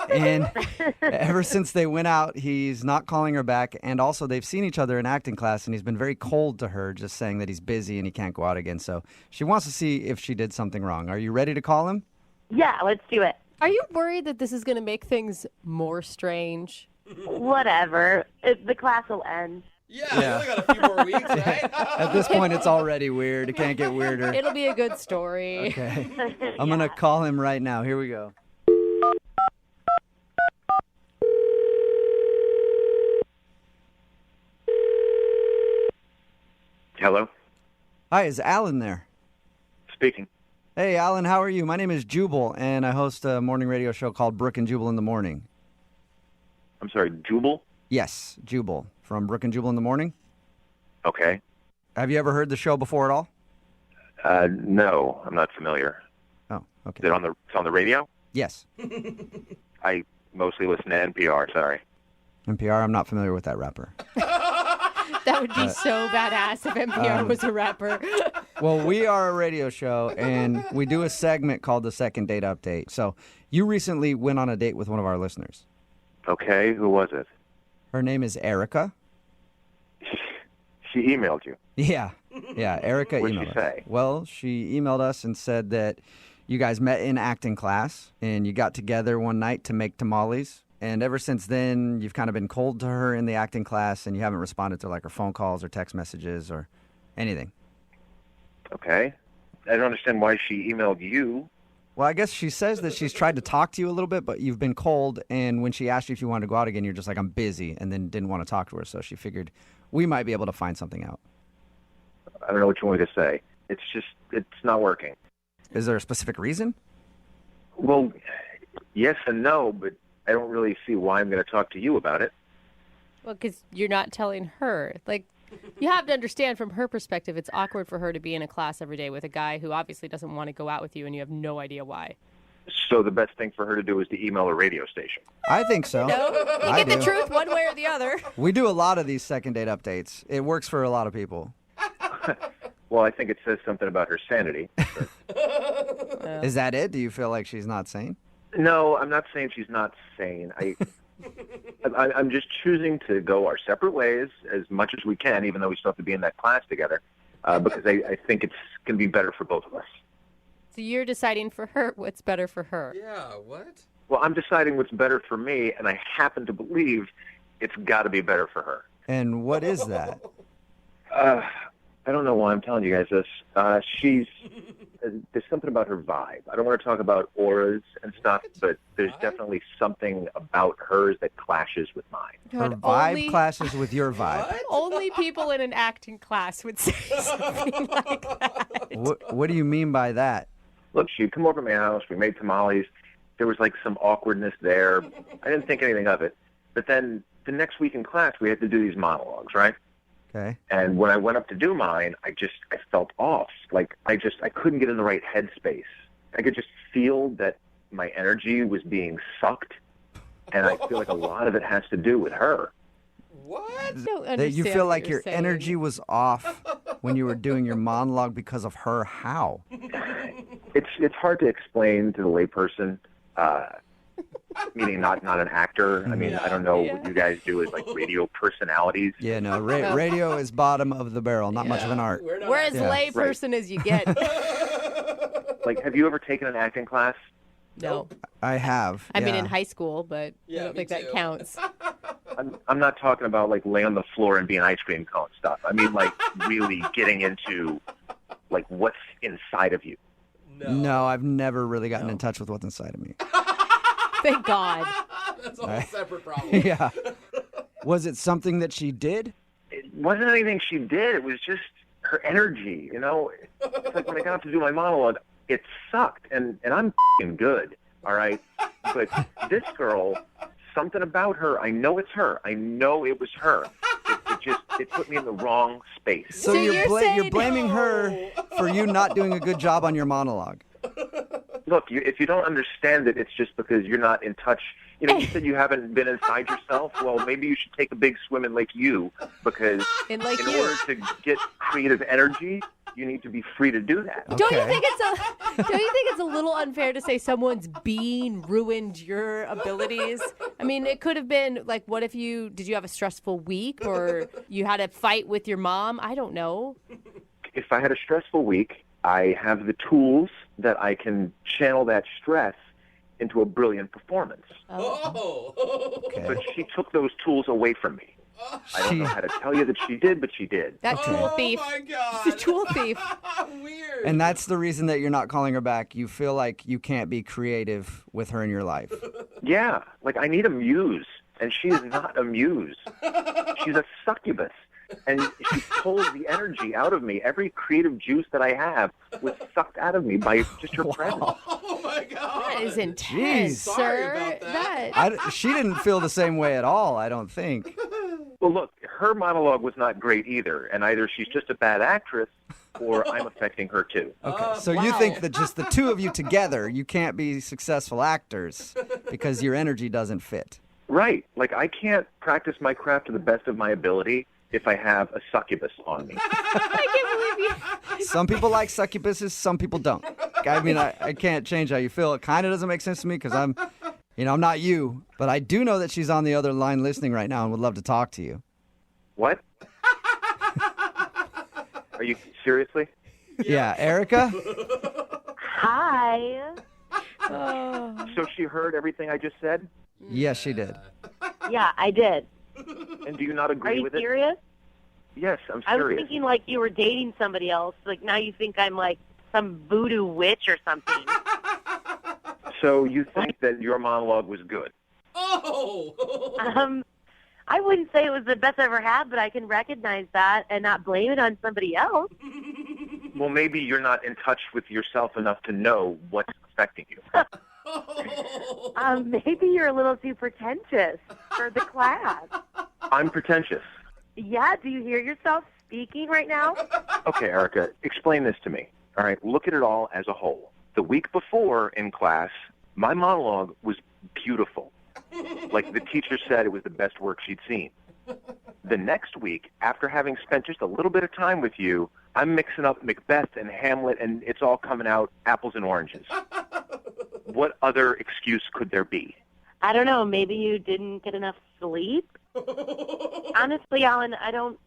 And ever since they went out, he's not calling her back. And also, they've seen each other in acting class, and he's been very cold to her, just saying that he's busy and he can't go out again. So she wants to see if she did something wrong. Are you ready to call him? Yeah, let's do it. Are you worried that this is going to make things more strange? Whatever. The class will end. Yeah, we only got a few more weeks, right? At this point, it's already weird. It can't get weirder. It'll be a good story. Okay. I'm going to call him right now. Here we go. Hello? Hi, is Alan there? Speaking. Hey, Alan, how are you? My name is Jubal, and I host a morning radio show called Brooke and Jubal in the Morning. I'm sorry, Jubal? Yes, Jubal, from Brooke and Jubal in the Morning. Okay. Have you ever heard the show before at all? No, I'm not familiar. Oh, okay. Is it it's on the radio? Yes. I mostly listen to NPR, sorry. NPR, I'm not familiar with that rapper. That would be so badass if NPR was a rapper. Well, we are a radio show, and we do a segment called the Second Date Update. So you recently went on a date with one of our listeners. Okay, who was it? Her name is Erica. She emailed you? Yeah, Erica What'd emailed she us. say? Well, she emailed us and said that you guys met in acting class, and you got together one night to make tamales. And ever since then, you've kind of been cold to her in the acting class, and you haven't responded to like her phone calls or text messages or anything. Okay. I don't understand why she emailed you. Well, I guess she says that she's tried to talk to you a little bit, but you've been cold. And when she asked you if you wanted to go out again, you're just like, I'm busy, and then didn't want to talk to her. So she figured we might be able to find something out. I don't know what you want me to say. It's not working. Is there a specific reason? Well, yes and no, but I don't really see why I'm going to talk to you about it. Well, because you're not telling her. Like, you have to understand from her perspective, it's awkward for her to be in a class every day with a guy who obviously doesn't want to go out with you, and you have no idea why. So the best thing for her to do is to email a radio station. I think so. No, you I get the do. truth one way or the other. We do a lot of these second date updates. It works for a lot of people. Well, I think it says something about her sanity. Is that it? Do you feel like she's not sane? No, I'm not saying she's not sane. I'm just choosing to go our separate ways as much as we can, even though we still have to be in that class together, because I think it's going to be better for both of us. So you're deciding for her what's better for her. Yeah, what? Well, I'm deciding what's better for me, and I happen to believe it's got to be better for her. And what is that? I don't know why I'm telling you guys this. There's something about her vibe. I don't want to talk about auras and stuff, but there's definitely something about hers that clashes with mine. Her vibe clashes with your vibe. Only people in an acting class would say something like that. What do you mean by that? Look, she'd come over to my house. We made tamales. There was like some awkwardness there. I didn't think anything of it. But then the next week in class, we had to do these monologues, right? Okay. And when I went up to do mine, I felt off. Like I couldn't get in the right headspace. I could just feel that my energy was being sucked, and I feel like a lot of it has to do with her. That you feel like your energy was off when you were doing your monologue because of her. How? It's hard to explain to the layperson. Meaning not an actor. I mean, I don't know what you guys do as like radio personalities. Yeah, no, radio is bottom of the barrel, not much of an art. We're as layperson as you get. Like, have you ever taken an acting class? No. I have. I mean, yeah. in high school, but I don't think that counts. I'm not talking about like lay on the floor and be an ice cream cone stuff. I mean, like really getting into like what's inside of you. No, I've never really gotten in touch with what's inside of me. Thank God. That's a whole separate problem. Yeah. Was it something that she did? It wasn't anything she did. It was just her energy, you know? It's like when I got up to do my monologue, it sucked. And I'm f***ing good, all right? But this girl, something about her, I know it's her. I know it was her. It put me in the wrong space. So you're blaming her for you not doing a good job on your monologue. Look, if you don't understand it, it's just because you're not in touch You said you haven't been inside yourself. Well, maybe you should take a big swim in Lake U, because in order to get creative energy, you need to be free to do that. Don't you think it's a little unfair to say someone's being ruined your abilities? I mean, it could have been like, what if did you have a stressful week, or you had a fight with your mom? I don't know. If I had a stressful week, I have the tools that I can channel that stress into a brilliant performance. Okay. But she took those tools away from me. I don't know how to tell you that she did, but she did. That tool thief. Oh my God. She's a tool thief. Weird. And that's the reason that you're not calling her back. You feel like you can't be creative with her in your life. Yeah, like I need a muse, and she is not a muse. She's a succubus, and she pulls the energy out of me. Every creative juice that I have was sucked out of me by just her presence. Oh my God. That is intense, Jeez. sir. Sorry about that. She didn't feel the same way at all, I don't think. Well, look, her monologue was not great either, and either she's just a bad actress or I'm affecting her too. Okay, so you think that just the two of you together, you can't be successful actors because your energy doesn't fit. Right. Like, I can't practice my craft to the best of my ability if I have a succubus on me. I can't believe you. Some people like succubuses, some people don't. I mean, I can't change how you feel. It kind of doesn't make sense to me because I'm not you, but I do know that she's on the other line listening right now and would love to talk to you. What? Are you seriously? Yeah, Erica? Hi. So she heard everything I just said? Yes, she did. Yeah, I did. And do you not Are agree you with serious? it? Yes, I'm I was serious. thinking like you were dating somebody else. Like now you think I'm like some voodoo witch or something. So you think that your monologue was good? Oh. I wouldn't say it was the best I ever had, but I can recognize that and not blame it on somebody else. Well, maybe you're not in touch with yourself enough to know what's affecting you. Maybe you're a little too pretentious for the class. I'm pretentious. Yeah, do you hear yourself speaking right now? Okay, Erica, explain this to me. All right, look at it all as a whole. The week before in class, my monologue was beautiful. Like the teacher said, it was the best work she'd seen. The next week, after having spent just a little bit of time with you, I'm mixing up Macbeth and Hamlet, and it's all coming out apples and oranges. What other excuse could there be? I don't know. Maybe you didn't get enough sleep. Honestly, Alan, I don't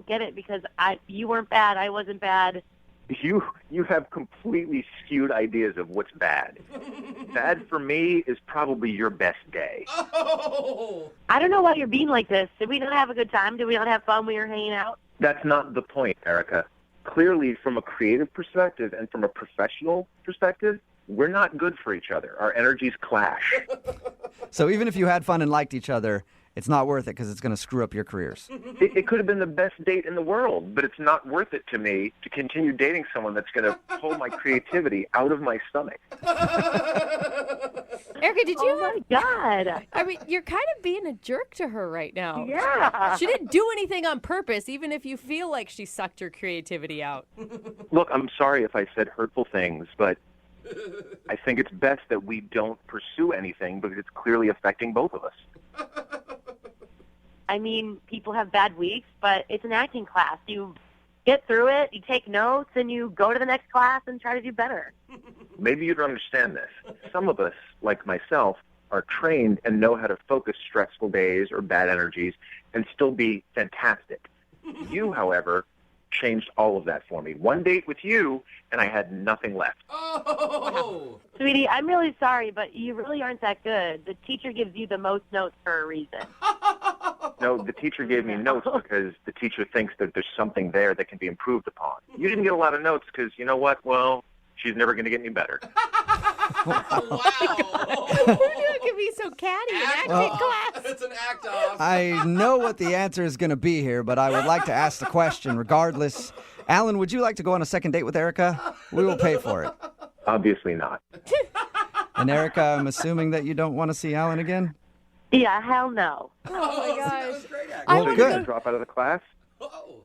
get it because you weren't bad. I wasn't bad. You have completely skewed ideas of what's bad. Bad for me is probably your best day. Oh. I don't know why you're being like this. Did we not have a good time? Did we not have fun when we were hanging out? That's not the point, Erica. Clearly, from a creative perspective and from a professional perspective, we're not good for each other. Our energies clash. So even if you had fun and liked each other, it's not worth it because it's going to screw up your careers. It could have been the best date in the world, but it's not worth it to me to continue dating someone that's going to pull my creativity out of my stomach. Erica, did you? Oh my God! I mean, you're kind of being a jerk to her right now. Yeah. She didn't do anything on purpose, even if you feel like she sucked your creativity out. Look, I'm sorry if I said hurtful things, but I think it's best that we don't pursue anything because it's clearly affecting both of us. I mean, people have bad weeks, but it's an acting class. You get through it, you take notes, and you go to the next class and try to do better. Maybe you don't understand this. Some of us, like myself, are trained and know how to focus stressful days or bad energies and still be fantastic. You, however, changed all of that for me. One date with you, and I had nothing left. Oh. Sweetie, I'm really sorry, but you really aren't that good. The teacher gives you the most notes for a reason. No, the teacher gave me notes because the teacher thinks that there's something there that can be improved upon. You didn't get a lot of notes because, you know what? Well, she's never going to get any better. Wow. Who knew it could be so catty in acting class? It's an act off. I know what the answer is going to be here, but I would like to ask the question regardless. Alan, would you like to go on a second date with Erica? We will pay for it. Obviously not. And Erica, I'm assuming that you don't want to see Alan again? Yeah, hell no. Oh my gosh. That was great, I So want you're to going to go. drop out of the class?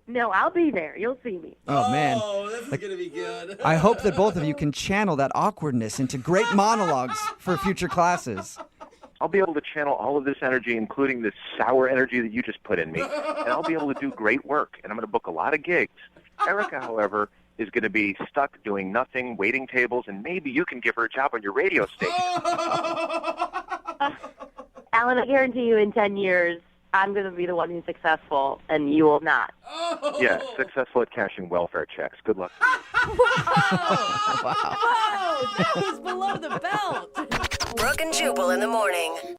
No, I'll be there. You'll see me. Oh, man. Oh, this is going to be good. I hope that both of you can channel that awkwardness into great monologues for future classes. I'll be able to channel all of this energy, including this sour energy that you just put in me, and I'll be able to do great work, and I'm going to book a lot of gigs. Erica, however, is going to be stuck doing nothing, waiting tables, and maybe you can give her a job on your radio station. Alan, I guarantee you in 10 years, I'm going to be the one who's successful, and you will not. Yeah, successful at cashing welfare checks. Good luck. Whoa, that was below the belt. Brooke and Jubal in the morning.